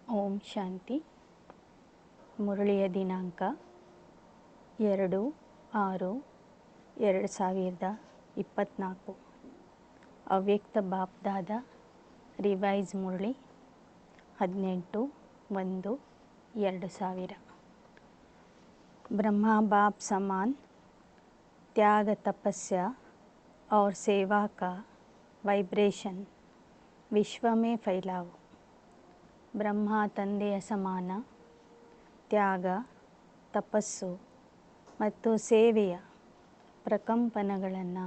ಓಂ ಶಾಂತಿ. ಮುರಳಿಯ ದಿನಾಂಕ 2/6/2024. ಅವ್ಯಕ್ತ ಬಾಪ್ ದಾದ ರಿವೈಸ್ ಮುರಳಿ 18/1/2000. ब्रह्मा बाप समान त्याग तपस्या और सेवा का वाइब्रेशन विश्व में फैलाओ. ಬ್ರಹ್ಮ ತಂದೆಯ ಸಮಾನ ತ್ಯಾಗ, ತಪಸ್ಸು ಮತ್ತು ಸೇವೆಯ ಪ್ರಕಂಪನಗಳನ್ನು,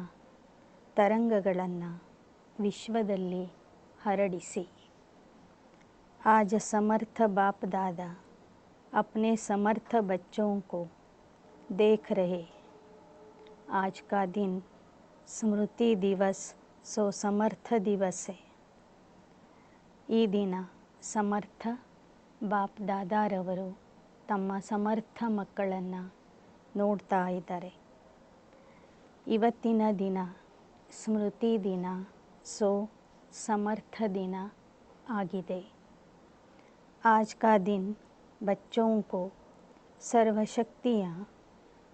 ತರಂಗಗಳನ್ನು ವಿಶ್ವದಲ್ಲಿ ಹರಡಿಸಿ. आज समर्थ बाप दादा अपने समर्थ बच्चों को देख रहे. आज का दिन स्मृति दिवस सो समर्थ दिवस है. ಈ ದಿನ ಸಮರ್ಥ ಬಾಪ್ ದಾದಾರವರು ತಮ್ಮ ಸಮರ್ಥ ಮಕ್ಕಳನ್ನು ನೋಡ್ತಾ ಇದ್ದಾರೆ. ಇವತ್ತಿನ ದಿನ ಸ್ಮೃತಿ ದಿನ ಸೋ ಸಮರ್ಥ ದಿನ ಆಗಿದೆ. आज का दिन बच्चों को सर्वशक्तियाँ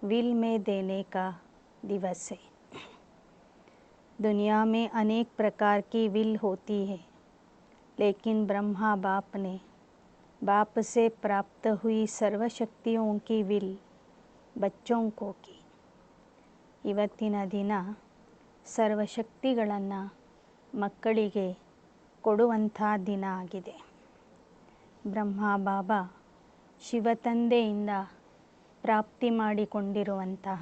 विल में देने का दिवस है. दुनिया में अनेक प्रकार की विल होती है, लेकिन ब्रह्मा बाप ने बाप से प्राप्त हुई सर्वशक्तियों की विल बच्चों को की. ಇವತ್ತಿನ ದಿನ ಸರ್ವಶಕ್ತಿಗಳನ್ನು ಮಕ್ಕಳಿಗೆ ಕೊಡುವಂಥ ದಿನ ಆಗಿದೆ. ಬ್ರಹ್ಮ ಬಾಬಾ ಶಿವತಂದೆಯಿಂದ ಪ್ರಾಪ್ತಿ ಮಾಡಿಕೊಂಡಿರುವಂತಹ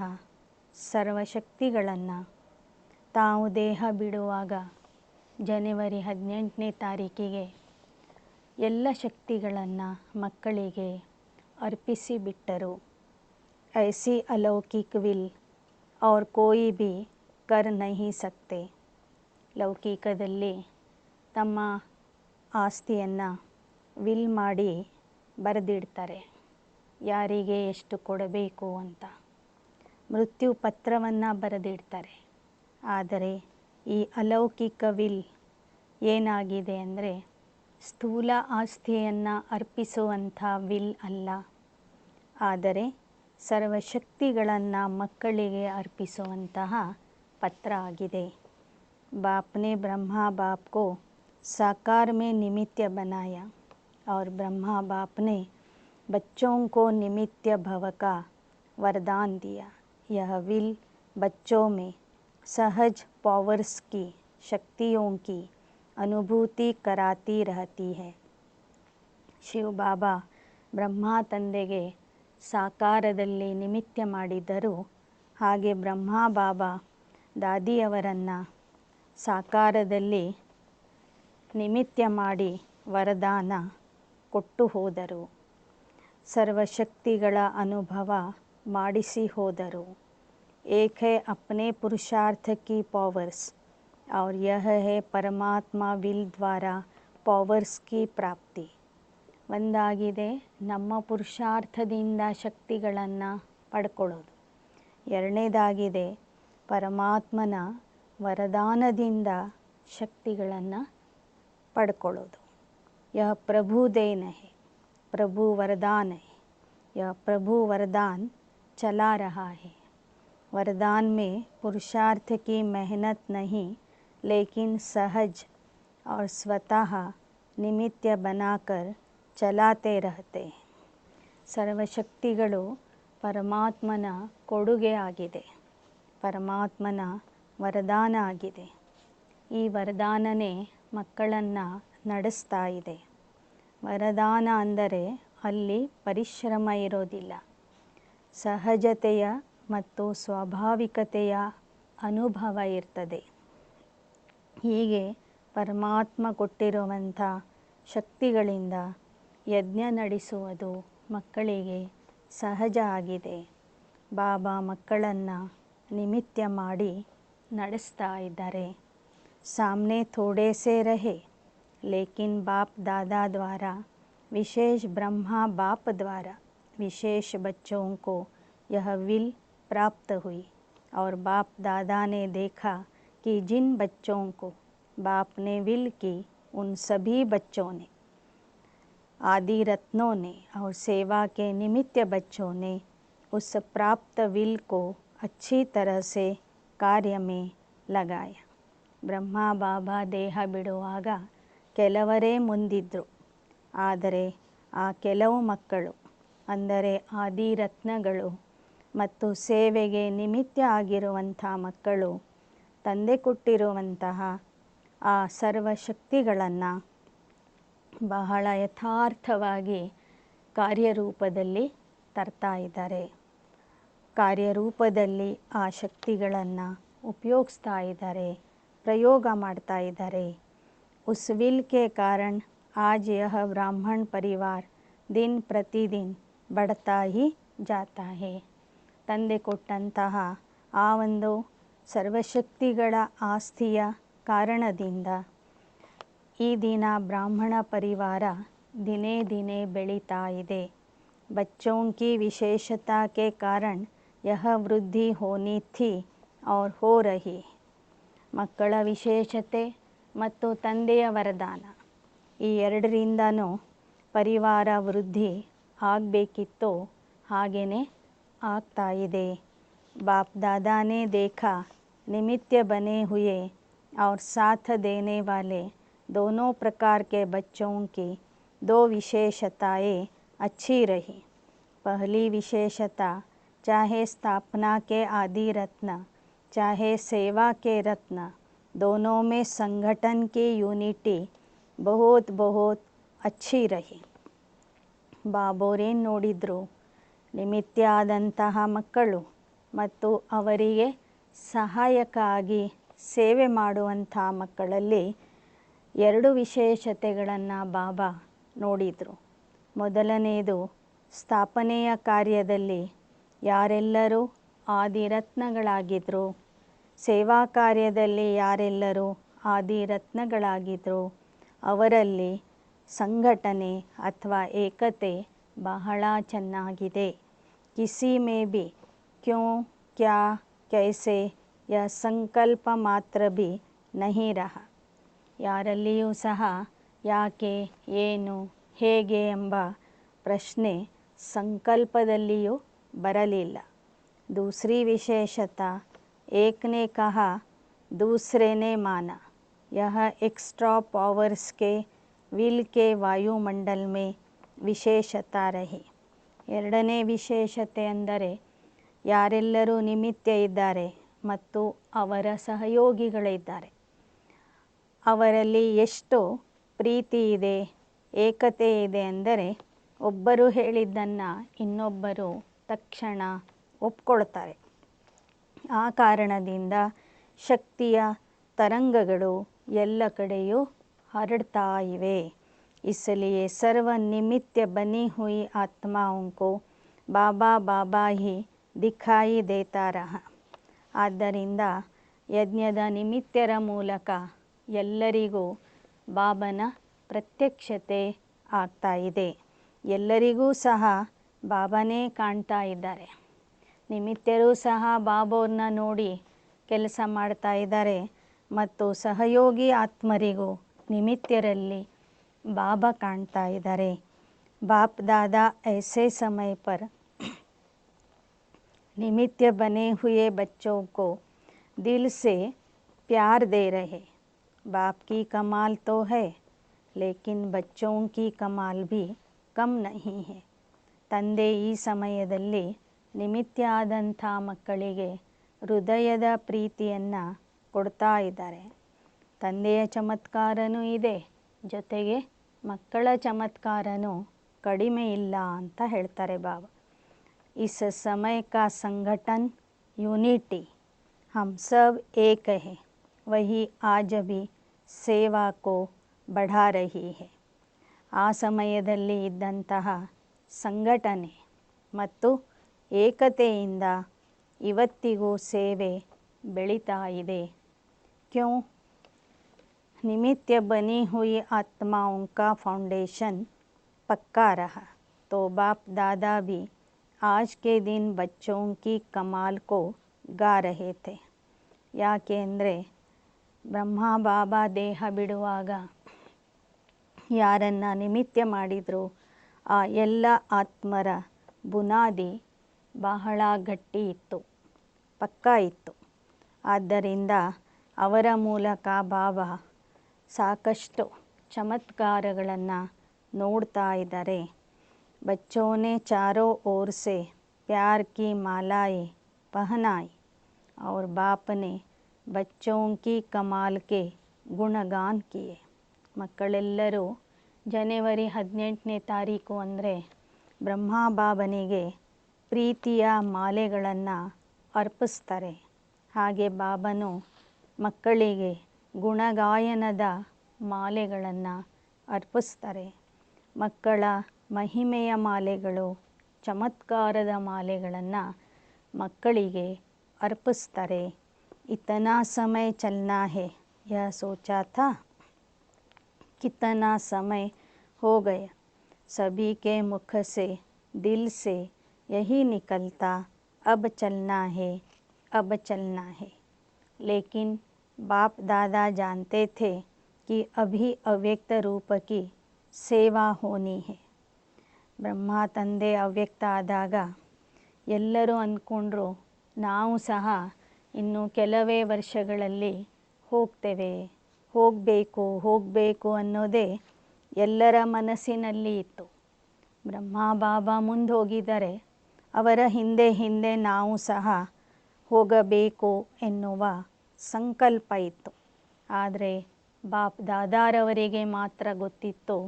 ಸರ್ವಶಕ್ತಿಗಳನ್ನು ತಾವು ದೇಹ ಬಿಡುವಾಗ ಜನವರಿ 18ನೇ ತಾರೀಕಿಗೆ ಎಲ್ಲ ಶಕ್ತಿಗಳನ್ನು ಮಕ್ಕಳಿಗೆ ಅರ್ಪಿಸಿಬಿಟ್ಟರು. ऐसी अलौकिक विल और कोई भी कर नहीं सकते. ಲೌಕಿಕದಲ್ಲಿ ತಮ್ಮ ಆಸ್ತಿಯನ್ನು ವಿಲ್ ಮಾಡಿ ಬರೆದಿಡ್ತಾರೆ, ಯಾರಿಗೆ ಎಷ್ಟು ಕೊಡಬೇಕು ಅಂತ. ಮೃತ್ಯು ಪತ್ರವನ್ನು ಬರೆದಿಡ್ತಾರೆ. ಆದರೆ ಈ ಅಲೌಕಿಕ ವಿಲ್ ಏನಾಗಿದೆ ಅಂದರೆ ಸ್ಥೂಲ ಆಸ್ತಿಯನ್ನು ಅರ್ಪಿಸುವಂಥ ವಿಲ್ ಅಲ್ಲ, ಆದರೆ ಸರ್ವಶಕ್ತಿಗಳನ್ನು ಮಕ್ಕಳಿಗೆ ಅರ್ಪಿಸುವಂತಹ ಪತ್ರ ಆಗಿದೆ. बाप ने ब्रह्मा बाप को साकार में निमित्त बनाया और ब्रह्मा बाप ने बच्चों को निमित्त भव का वरदान दिया. यह विल बच्चों में सहज पावर्स की शक्तियों की अनुभूति कराती रहती है. ಶಿವ ಬಾಬಾ ಬ್ರಹ್ಮ ತಂದೆಗೆ ಸಾಕಾರದಲ್ಲಿ ನಿಮಿತ್ತ ಮಾಡಿದ್ದರು. ಹಾಗೆ ಬ್ರಹ್ಮ ಬಾಬಾ ದಾದಿಯವರನ್ನು ಸಾಕಾರದಲ್ಲಿ ನಿಮಿತ್ತ ಮಾಡಿ ವರದಾನ ಕೊಟ್ಟು ಹೋದರು. ಸರ್ವಶಕ್ತಿಗಳ ಅನುಭವ ಮಾಡಿಸಿ ಹೋದರು. एक है अपने पुरुषार्थ की पावर्स और यह है परमात्मा विल द्वारा पावर्स की प्राप्ति. ಒಂದಾಗಿದೆ ನಮ್ಮ ಪುರುಷಾರ್ಥದಿಂದ ಶಕ್ತಿಗಳನ್ನು ಪಡ್ಕೊಳ್ಳೋದು. ಎರಡನೇದಾಗಿದೆ ಪರಮಾತ್ಮನ ವರದಾನದಿಂದ ಶಕ್ತಿಗಳನ್ನು ಪಡ್ಕೊಳ್ಳೋದು. यह प्रभु देन है, प्रभु वरदान है. यह प्रभु वरदान चला रहा है. वरदान में पुरुषार्थ की मेहनत नहीं, लेकिन सहज और स्वतः निमित्त बनाकर चलाते रहते हैं. ಸರ್ವಶಕ್ತಿಗಳು ಪರಮಾತ್ಮನ ಕೊಡುಗೆ ಆಗಿದೆ, ಪರಮಾತ್ಮನ ವರದಾನ ಆಗಿದೆ. ಈ ವರದಾನನೇ ಮಕ್ಕಳನ್ನು ನಡೆಸ್ತಾ ಇದೆ. ವರದಾನ ಅಂದರೆ ಅಲ್ಲಿ ಪರಿಶ್ರಮ ಇರೋದಿಲ್ಲ, ಸಹಜತೆಯ ಮತ್ತು ಸ್ವಾಭಾವಿಕತೆಯ ಅನುಭವ ಇರ್ತದೆ. ಹೀಗೆ ಪರಮಾತ್ಮ ಕೊಟ್ಟಿರುವಂಥ ಶಕ್ತಿಗಳಿಂದ ಯಜ್ಞ ನಡೆಸುವುದು ಮಕ್ಕಳಿಗೆ ಸಹಜ ಆಗಿದೆ. ಬಾಬಾ ಮಕ್ಕಳನ್ನು ನಿಮಿತ್ತ ಮಾಡಿ ನಡೆಸ್ತಾ ಇದ್ದಾರೆ. सामने थोड़े से रहे, लेकिन बाप दादा द्वारा विशेष ब्रह्मा बाप द्वारा विशेष बच्चों को यह विल प्राप्त हुई. और बाप दादा ने देखा कि जिन बच्चों को बाप ने विल की उन सभी बच्चों ने आदि रत्नों ने और सेवा के निमित्त बच्चों ने उस प्राप्त विल को अच्छी तरह से कार्य में लगाया. ಬ್ರಹ್ಮ ಬಾಬಾ ದೇಹ ಬಿಡುವಾಗ ಕೆಲವರೇ ಮುಂದಿದ್ದರು. ಆದರೆ ಆ ಕೆಲವು ಮಕ್ಕಳು ಅಂದರೆ ಆದಿರತ್ನಗಳು ಮತ್ತು ಸೇವೆಗೆ ನಿಮಿತ್ತ ಆಗಿರುವಂಥ ಮಕ್ಕಳು ತಂದೆ ಕೊಟ್ಟಿರುವಂತಹ ಆ ಸರ್ವಶಕ್ತಿಗಳನ್ನು ಬಹಳ ಯಥಾರ್ಥವಾಗಿ ಕಾರ್ಯರೂಪದಲ್ಲಿ ತರ್ತಾ ಇದ್ದಾರೆ. ಕಾರ್ಯರೂಪದಲ್ಲಿ ಆ ಶಕ್ತಿಗಳನ್ನು ಉಪಯೋಗಿಸ್ತಾ ಇದ್ದಾರೆ, ಪ್ರಯೋಗ ಮಾಡ್ತಾ ಇದ್ದಾರೆ. उस विल के कारण आज यह ब्राह्मण परिवार दिन प्रतिदिन बढ़ता ही जाता है. ತಂದೆ ಕೊಟ್ಟಂತಹ ಆ ಒಂದು ಸರ್ವಶಕ್ತಿಗಳ ಆಸ್ತಿಯ ಕಾರಣದಿಂದ ಈ ದಿನ ಬ್ರಾಹ್ಮಣ ಪರಿವಾರ ದಿನೇ ದಿನೇ ಬೆಳೀತಾ ಇದೆ. बच्चों की विशेषता के कारण यह वृद्धि होनी थी और हो रही. ಮಕ್ಕಳ ವಿಶೇಷತೆ ಮತ್ತು ತಂದೆಯ ವರದಾನ ಈ ಎರಡರಿಂದನೂ ಪರಿವಾರ ವೃದ್ಧಿ ಆಗಬೇಕಿತ್ತು, ಹಾಗೆಯೇ ಆಗ್ತಾ ಇದೆ. बाप दादा ने देखा निमित्त बने हुए और साथ देने वाले दोनों प्रकार के बच्चों की दो विशेषताएं अच्छी रही. पहली विशेषता चाहे स्थापना के आदि रत्न चाहे सेवा के रत्न दोनों में संगठन की यूनिटी बहुत बहुत अच्छी रही. ಬಾಬೋರೇನು ನೋಡಿದ್ರು, ನಿಮಿತ್ತ ಆದಂತಹ ಮಕ್ಕಳು ಮತ್ತು ಅವರಿಗೆ ಸಹಾಯಕ ಆಗಿ ಸೇವೆ ಮಾಡುವಂಥ ಮಕ್ಕಳಲ್ಲಿ ಎರಡು ವಿಶೇಷತೆಗಳನ್ನು ಬಾಬಾ ನೋಡಿದರು. ಮೊದಲನೆಯದು, ಸ್ಥಾಪನೆಯ ಕಾರ್ಯದಲ್ಲಿ ಯಾರೆಲ್ಲರೂ ಆದಿರತ್ನಗಳಾಗಿದ್ದರು, ಸೇವಾ ಕಾರ್ಯದಲ್ಲಿ ಯಾರೆಲ್ಲರೂ ಆದಿರತ್ನಗಳಾಗಿದ್ದರು ಅವರಲ್ಲಿ ಸಂಘಟನೆ ಅಥವಾ ಏಕತೆ ಬಹಳ ಚೆನ್ನಾಗಿದೆ. ಕಿಸಿ ಮೇ ಬಿ ಕ್ಯೂ ಕ್ಯಾ ಕೈಸೆ ಯ ಸಂಕಲ್ಪ ಮಾತ್ರ ಬಿ ನಹಿ ರಹ. ಯಾರಲ್ಲಿಯೂ ಸಹ ಯಾಕೆ, ಏನು, ಹೇಗೆ ಎಂಬ ಪ್ರಶ್ನೆ ಸಂಕಲ್ಪದಲ್ಲಿಯೂ ಬರಲಿಲ್ಲ. दूसरी विशेषता, एक ने कहा दूसरे ने माना. यह एक्स्ट्रा पावर्स के विल के वायुमंडल में ವಿಶೇಷತಾ ರಹಿ. ಎರಡನೇ ವಿಶೇಷತೆ ಅಂದರೆ ಯಾರೆಲ್ಲರೂ ನಿಮಿತ್ತ ಇದ್ದಾರೆ ಮತ್ತು ಅವರ ಸಹಯೋಗಿಗಳಿದ್ದಾರೆ, ಅವರಲ್ಲಿ ಎಷ್ಟು ಪ್ರೀತಿ ಇದೆ, ಏಕತೆ ಇದೆ ಅಂದರೆ ಒಬ್ಬರು ಹೇಳಿದ್ದನ್ನು ಇನ್ನೊಬ್ಬರು ತಕ್ಷಣ ಒಪ್ಕೊಳ್ತಾರೆ. ಆ ಕಾರಣದಿಂದ ಶಕ್ತಿಯ ತರಂಗಗಳು ಎಲ್ಲ ಕಡೆಯೂ ಹರಡ್ತಾ ಇವೆ. इसलिए सर्व निमित्त बनी हुई आत्माओं को बाबा बाबा ही दिखाई देता रहा. ಆದ್ದರಿಂದ ಯಜ್ಞದ ನಿಮಿತ್ತರ ಮೂಲಕ ಎಲ್ಲರಿಗೂ ಬಾಬನ ಪ್ರತ್ಯಕ್ಷತೆ ಆಗ್ತಾ ಇದೆ. ಎಲ್ಲರಿಗೂ ಸಹ ಬಾಬನೇ ಕಾಣ್ತಾ ಇದ್ದಾರೆ. ನಿಮಿತ್ತರೂ ಸಹ ಬಾಬೋರ್ನ ನೋಡಿ ಕೆಲಸ ಮಾಡ್ತಾ ಇದ್ದಾರೆ ಮತ್ತು ಸಹಯೋಗಿ ಆತ್ಮರಿಗೂ ನಿಮಿತ್ತರಲ್ಲಿ बाबा कांटा इधरे. बाप दादा ऐसे समय पर निमित्त बने हुए बच्चों को दिल से प्यार दे रहे. बाप की कमाल तो है लेकिन बच्चों की कमाल भी कम नहीं है. ತಂದೆ ಈ ಸಮಯದಲ್ಲಿ ನಿಮಿತ್ತ ಆದಂಥ ಮಕ್ಕಳಿಗೆ ಹೃದಯದ ಪ್ರೀತಿಯನ್ನು ಕೊಡ್ತಾ ಇದ್ದಾರೆ. ತಂದೆಯ ಚಮತ್ಕಾರನೂ ಇದೆ, ಜೊತೆಗೆ ಮಕ್ಕಳ ಚಮತ್ಕಾರನೂ ಕಡಿಮೆ ಇಲ್ಲ ಅಂತ ಹೇಳ್ತಾರೆ ಬಾಬಾ. इस समय का संगठन यूनिटी हम सब एक है, वही आज भी ಸೇವಾ को बढ़ा रही है. ಆ ಸಮಯದಲ್ಲಿ ಇದ್ದಂತಹ ಸಂಘಟನೆ ಮತ್ತು ಏಕತೆಯಿಂದ ಇವತ್ತಿಗೂ ಸೇವೆ ಬೆಳೀತಾ ಇದೆ. ಕ್ಯೂ निमित्त बनी हुई आत्माओं का फाउंडेशन पक्का रहा तो बाप दादा भी आज के दिन बच्चों की कमाल को गा रहे थे. ಯಾಕೆ ಅಂದರೆ ಬ್ರಹ್ಮ ಬಾಬಾ ದೇಹ ಬಿಡುವಾಗ ಯಾರನ್ನು ನಿಮಿತ್ತ ಮಾಡಿದ್ರು ಆ ಎಲ್ಲ ಆತ್ಮರ ಬುನಾದಿ ಬಹಳ ಗಟ್ಟಿ ಇತ್ತು, ಪಕ್ಕಾ ಇತ್ತು. ಆದ್ದರಿಂದ ಅವರ ಮೂಲಕ ಬಾಬಾ ಸಾಕಷ್ಟು ಚಮತ್ಕಾರಗಳನ್ನು ನೋಡ್ತಾ ಇದ್ದಾರೆ. बच्चों ने चारों ओर से प्यार की मालाएं पहनाई और बाप ने बच्चों की कमाल के गुणगान किए. ಮಕ್ಕಳೆಲ್ಲರೂ ಜನವರಿ 18ನೇ ತಾರೀಕು ಅಂದರೆ ಬ್ರಹ್ಮ ಬಾಬನಿಗೆ ಪ್ರೀತಿಯ ಮಾಲೆಗಳನ್ನು ಅರ್ಪಿಸ್ತಾರೆ. ಹಾಗೆ ಬಾಬನು ಮಕ್ಕಳಿಗೆ ಗುಣಗಾಯನದ ಮಾಲೆಗಳನ್ನು ಅರ್ಪಿಸ್ತಾರೆ. ಮಕ್ಕಳ ಮಹಿಮೆಯ ಮಾಲೆಗಳು, ಚಮತ್ಕಾರದ ಮಾಲೆಗಳನ್ನು ಮಕ್ಕಳಿಗೆ अर्पिस्ತಾರೆ. इतना समय चलना है यह सोचा था, कितना समय हो गया. सभी के मुख से दिल से यही निकलता, अब चलना है, अब चलना है. लेकिन बाप दादा जानते थे कि अभी अव्यक्त रूप की सेवा होनी है. ಬ್ರಹ್ಮ ತಂದೆ ಅವ್ಯಕ್ತ ಆದಾಗ ಎಲ್ಲರೂ ಅಂದ್ಕೊಂಡ್ರು ನಾವು ಸಹ ಇನ್ನು ಕೆಲವೇ ವರ್ಷಗಳಲ್ಲಿ ಹೋಗಬೇಕು ಅನ್ನೋದೇ ಎಲ್ಲರ ಮನಸ್ಸಿನಲ್ಲಿ ಇತ್ತು. ಬ್ರಹ್ಮ ಬಾಬಾ ಮುಂದೆ ಹೋಗಿದ್ದಾರೆ, ಅವರ ಹಿಂದೆ ಹಿಂದೆ ನಾವು ಸಹ ಹೋಗಬೇಕು ಎನ್ನುವ ಸಂಕಲ್ಪ ಇತ್ತು. ಆದರೆ ಬಾಪ್ ದಾದಾರವರಿಗೆ ಮಾತ್ರ ಗೊತ್ತಿತ್ತು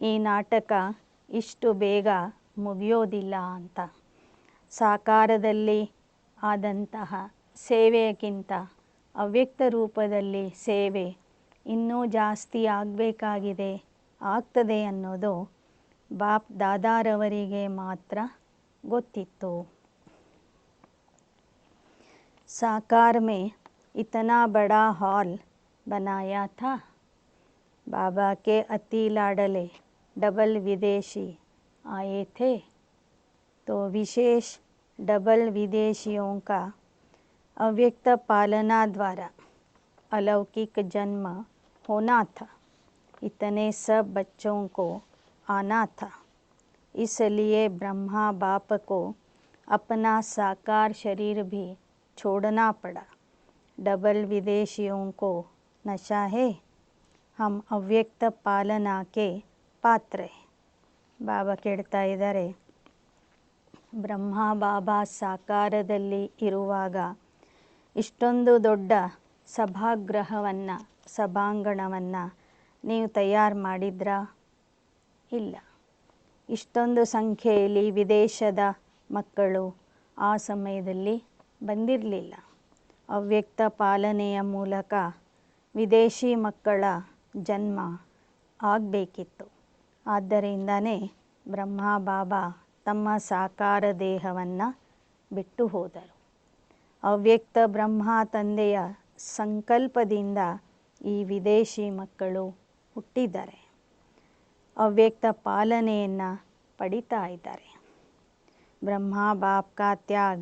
ಈ ನಾಟಕ ಇಷ್ಟು ಬೇಗ ಮುಗಿಯೋದಿಲ್ಲ ಅಂತ. ಸಾಕಾರದಲ್ಲಿ ಆದಂತಹ ಸೇವೆಯಕ್ಕಿಂತ ಅವ್ಯಕ್ತ ರೂಪದಲ್ಲಿ ಸೇವೆ ಇನ್ನೂ ಜಾಸ್ತಿ ಆಗಬೇಕಾಗಿದೆ, ಆಗ್ತದೆ ಅನ್ನೋದು ಬಾಪ್ ದಾದಾರವರಿಗೆ ಮಾತ್ರ ಗೊತ್ತಿತ್ತು. साकार में इतना बड़ा हॉल बनाया था. बाबा के अति लाडले डबल विदेशी आए थे, तो विशेष डबल विदेशियों का अव्यक्त पालना द्वारा अलौकिक जन्म होना था. इतने सब बच्चों को आना था. इसलिए ब्रह्मा बाप को अपना साकार शरीर भी छोड़ना पड़ा. डबल विदेशियों को नशा है, हम ಅವ್ಯಕ್ತ ಪಾಲನಾಕ್ಕೆ ಪಾತ್ರ. ಬಾಬಾ ಕೇಳ್ತಾ ಇದ್ದಾರೆ, ಬ್ರಹ್ಮ ಬಾಬಾ ಸಾಕಾರದಲ್ಲಿ ಇರುವಾಗ ಇಷ್ಟೊಂದು ದೊಡ್ಡ ಸಭಾಂಗಣವನ್ನು ನೀವು ತಯಾರು ಮಾಡಿದ್ರಾ? ಇಲ್ಲ. ಇಷ್ಟೊಂದು ಸಂಖ್ಯೆಯಲ್ಲಿ ವಿದೇಶದ ಮಕ್ಕಳು ಆ ಸಮಯದಲ್ಲಿ ಬಂದಿರಲಿಲ್ಲ. ಅವ್ಯಕ್ತ ಪಾಲನೆಯ ಮೂಲಕ ವಿದೇಶಿ ಮಕ್ಕಳ ಜನ್ಮ ಆಗಬೇಕಿತ್ತು. ಆದ್ದರಿಂದನೇ ಬ್ರಹ್ಮ ಬಾಬಾ ತಮ್ಮ ಸಾಕಾರ ದೇಹವನ್ನು ಬಿಟ್ಟು ಹೋದರು. ಅವ್ಯಕ್ತ ಬ್ರಹ್ಮ ತಂದೆಯ ಸಂಕಲ್ಪದಿಂದ ಈ ವಿದೇಶಿ ಮಕ್ಕಳು ಹುಟ್ಟಿದ್ದಾರೆ, ಅವ್ಯಕ್ತ ಪಾಲನೆಯನ್ನು ಪಡಿತಾ ಇದ್ದಾರೆ. ब्रह्मा बाप का त्याग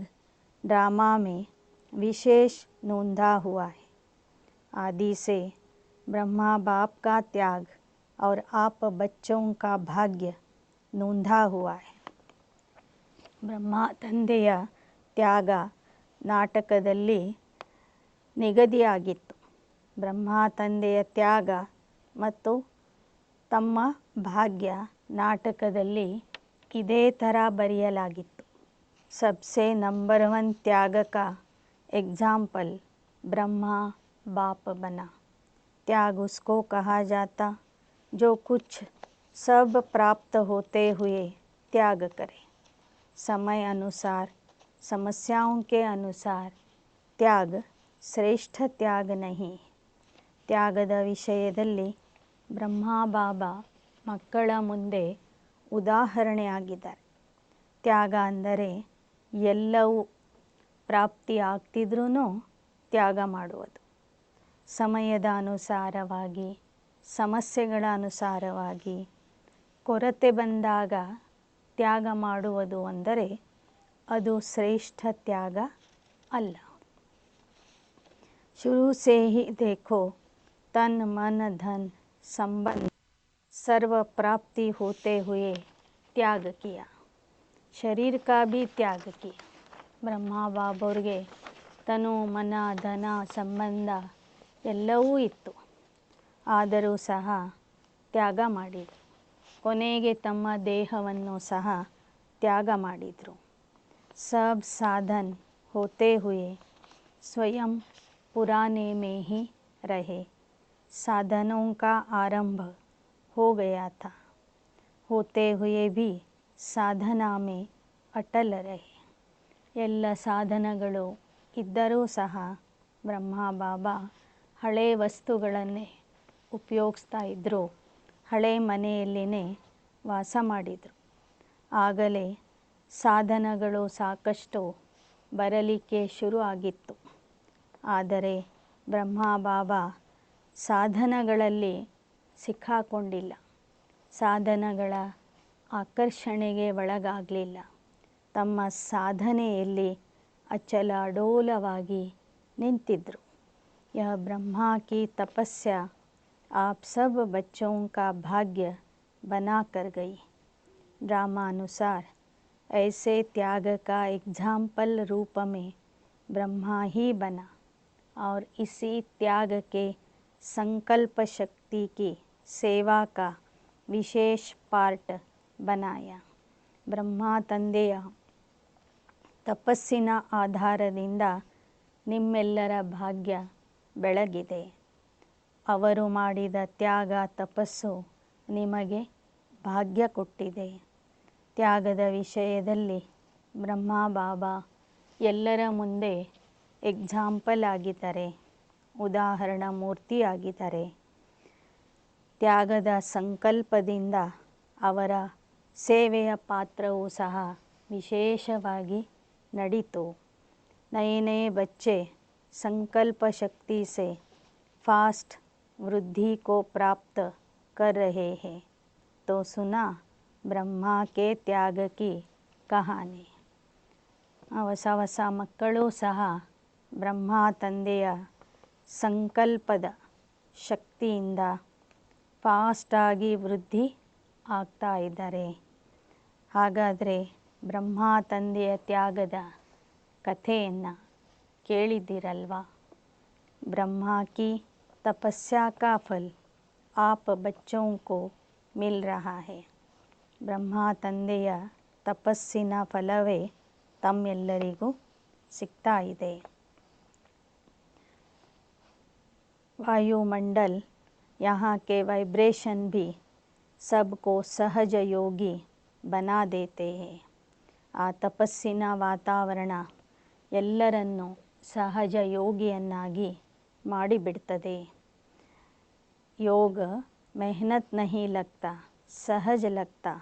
ड्रामा में विशेष नोंधा हुआ है. आदि से ब्रह्मा बाप का त्याग और आप बच्चों का भाग्य नोंधा हुआ है. ಬ್ರಹ್ಮ ತಂದೆಯ ತ್ಯಾಗ ನಾಟಕದಲ್ಲಿ ನಿಗದಿಯಾಗಿತ್ತು. ಬ್ರಹ್ಮ ತಂದೆಯ ತ್ಯಾಗ ಮತ್ತು ತಮ್ಮ ಭಾಗ್ಯ ನಾಟಕದಲ್ಲಿ ಇದೇ ಥರ ಬರೆಯಲಾಗಿತ್ತು. सबसे नंबर 1 त्याग का एग्जाम्पल ब्रह्मा बाप बना. त्याग उसको कहा जाता जो कुछ सब प्राप्त होते हुए त्याग करे. समय अनुसार समस्याओं के अनुसार त्याग ಶ್ರೇಷ್ಠ ತ್ಯಾಗ नहीं. ತ್ಯಾಗದ ವಿಷಯದಲ್ಲಿ ಬ್ರಹ್ಮ ಬಾಬಾ ಮಕ್ಕಳ ಮುಂದೆ ಉದಾಹರಣೆಯಾಗಿದ್ದಾರೆ. ತ್ಯಾಗ ಅಂದರೆ ಎಲ್ಲವೂ ಪ್ರಾಪ್ತಿ ಆಗ್ತಿದ್ರೂ ತ್ಯಾಗ ಮಾಡುವುದು. ಸಮಯದ ಅನುಸಾರವಾಗಿ, ಸಮಸ್ಯೆಗಳ ಅನುಸಾರವಾಗಿ, ಕೊರತೆ ಬಂದಾಗ ತ್ಯಾಗ ಮಾಡುವುದು ಅಂದರೆ ಅದು ಶ್ರೇಷ್ಠ ತ್ಯಾಗ ಅಲ್ಲ. शुरू से ही देखो तन मन धन संबंध सर्व प्राप्ति होते हुए त्याग किया, शरीर का भी त्याग किया. ಬ್ರಹ್ಮ ಬಾಬವ್ರಿಗೆ ತನು ಮನ ಧನ ಸಂಬಂಧ ಎಲ್ಲವೂ ಇತ್ತು, ಆದರೂ ಸಹ ತ್ಯಾಗ ಮಾಡಿದರು. ಕೊನೆಗೆ ತಮ್ಮ ದೇಹವನ್ನು ಸಹ ತ್ಯಾಗ ಮಾಡಿದರು. सब साधन होते हुए स्वयं पुराने में ही रहे. साधनों का आरंभ हो गया था, होते हुए भी साधना में अटल रहे. ಎಲ್ಲ ಸಾಧನಗಳು ಇದ್ದರೂ ಸಹ ಬ್ರಹ್ಮ ಬಾಬಾ ಹಳೆ ವಸ್ತುಗಳನ್ನೇ ಉಪಯೋಗಿಸ್ತಾ ಇದ್ದರು, ಹಳೆ ಮನೆಯಲ್ಲಿನೇ ವಾಸ ಮಾಡಿದರು. ಆಗಲೇ ಸಾಧನಗಳು ಸಾಕಷ್ಟು ಬರಲಿಕ್ಕೆ ಶುರು ಆಗಿತ್ತು. ಆದರೆ ಬ್ರಹ್ಮ ಬಾಬಾ ಸಾಧನಗಳಲ್ಲಿ ಸಿಕ್ಕಾಕೊಂಡಿಲ್ಲ, ಸಾಧನಗಳ ಆಕರ್ಷಣೆಗೆ ಒಳಗಾಗಲಿಲ್ಲ. ತಮ್ಮ ಸಾಧನೆಯಲ್ಲಿ ಅಚಲಾಡೋಲವಾಗಿ ನಿಂತಿದ್ದರು. यह ब्रह्मा की तपस्या आप सब बच्चों का भाग्य बना कर गई. ड्रामानुसार ऐसे त्याग का एग्जाम्पल रूप में ब्रह्मा ही बना और इसी त्याग के संकल्प शक्ति की सेवा का विशेष पार्ट बनाया. ಬ್ರಹ್ಮ ತಂದೆಯ ತಪಸ್ಸಿನ ಆಧಾರದಿಂದ ನಿಮ್ಮೆಲ್ಲರ ಭಾಗ್ಯ ಬೆಳಗಿದೆ. ಅವರು ಮಾಡಿದ ತ್ಯಾಗ ತಪಸ್ಸು ನಿಮಗೆ ಭಾಗ್ಯ ಕೊಟ್ಟಿದೆ. ತ್ಯಾಗದ ವಿಷಯದಲ್ಲಿ ಬ್ರಹ್ಮ ಬಾಬಾ ಎಲ್ಲರ ಮುಂದೆ ಎಕ್ಸಾಂಪಲ್ ಆಗಿದ್ದಾರೆ, ಉದಾಹರಣ ಮೂರ್ತಿ ಆಗಿದ್ದಾರೆ. ತ್ಯಾಗದ ಸಂಕಲ್ಪದಿಂದ ಅವರ ಸೇವೆಯ ಪಾತ್ರವೂ ಸಹ ವಿಶೇಷವಾಗಿ ನಡೀತು. नए नए बच्चे संकल्प शक्ति से फास्ट वृद्धि को प्राप्त कर रहे हैं, तो सुना ब्रह्मा के त्याग की कहानी. ಹೊಸ ಹೊಸ ಮಕ್ಕಳು ಸಹ ಬ್ರಹ್ಮ ತಂದೆಯ ಸಂಕಲ್ಪದ ಶಕ್ತಿಯಿಂದ ಫಾಸ್ಟಾಗಿ ವೃದ್ಧಿ ಆಗ್ತಾ ಇದ್ದಾರೆ. ಹಾಗಾದರೆ ಬ್ರಹ್ಮ ತಂದೆಯ ತ್ಯಾಗದ ಕಥೆಯನ್ನು ಕೇಳಿದ್ದೀರಲ್ವಾ? ಬ್ರಹ್ಮ ಕಿ ತಪಸ್ಯಾ ಕಾ ಫಲ್ ಆಪ್ ಬಚ್ಚೋಂ ಕೋ ಮಿಲ್ ರಹಾ ಹೈ. ಬ್ರಹ್ಮ ತಂದೆಯ ತಪಸ್ಸಿನ ಫಲವೇ ತಮ್ಮೆಲ್ಲರಿಗೂ ಸಿಗ್ತಾ ಇದೆ. वायुमंडल यहाँ के वाइब्रेशन भी सबको सहज योगी बना देते हैं. ಆ ತಪಸ್ಸಿನ ವಾತಾವರಣ ಎಲ್ಲರನ್ನೂ ಸಹಜ ಯೋಗಿಯನ್ನಾಗಿ ಮಾಡಿಬಿಡ್ತದೆ. योग मेहनत नहीं लगता, सहज लगता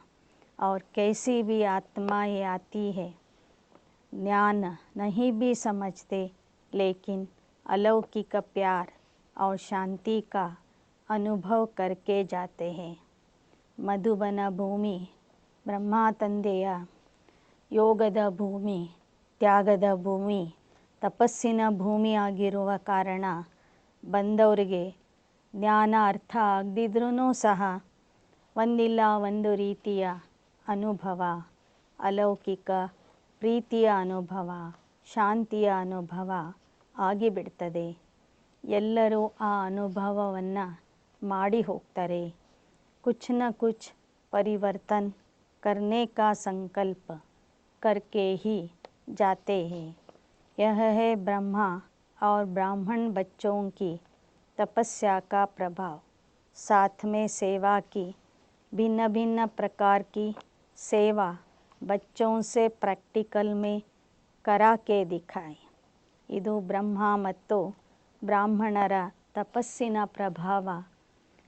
और कैसी भी आत्माएं आती है, ज्ञान नहीं भी समझते लेकिन अलौकिक प्यार और शांति का अनुभव करके जाते हैं. ಮಧುಬನ ಭೂಮಿ ಬ್ರಹ್ಮ ತಂದೆಯ ಯೋಗದ ಭೂಮಿ, ತ್ಯಾಗದ ಭೂಮಿ, ತಪಸ್ಸಿನ ಭೂಮಿಯಾಗಿರುವ ಕಾರಣ ಬಂದವರಿಗೆ ಜ್ಞಾನ ಅರ್ಥ ಆಗದಿದ್ರೂ ಸಹ ಒಂದಿಲ್ಲ ಒಂದು ರೀತಿಯ ಅನುಭವ, ಅಲೌಕಿಕ ಪ್ರೀತಿಯ ಅನುಭವ, ಶಾಂತಿಯ ಅನುಭವ ಆಗಿಬಿಡ್ತದೆ. ಎಲ್ಲರೂ ಆ ಅನುಭವವನ್ನು ಮಾಡಿ ಹೋಗ್ತಾರೆ. कुछ न कुछ परिवर्तन करने का संकल्प करके ही जाते हैं. यह है ब्रह्मा और ब्राह्मण बच्चों की तपस्या का प्रभाव. साथ में सेवा की भिन्न भिन्न प्रकार की सेवा बच्चों से प्रैक्टिकल में करा के दिखाए. ಇದು ಬ್ರಹ್ಮ ಮತ್ತು ಬ್ರಾಹ್ಮಣರ ತಪಸ್ಸಿನ ಪ್ರಭಾವ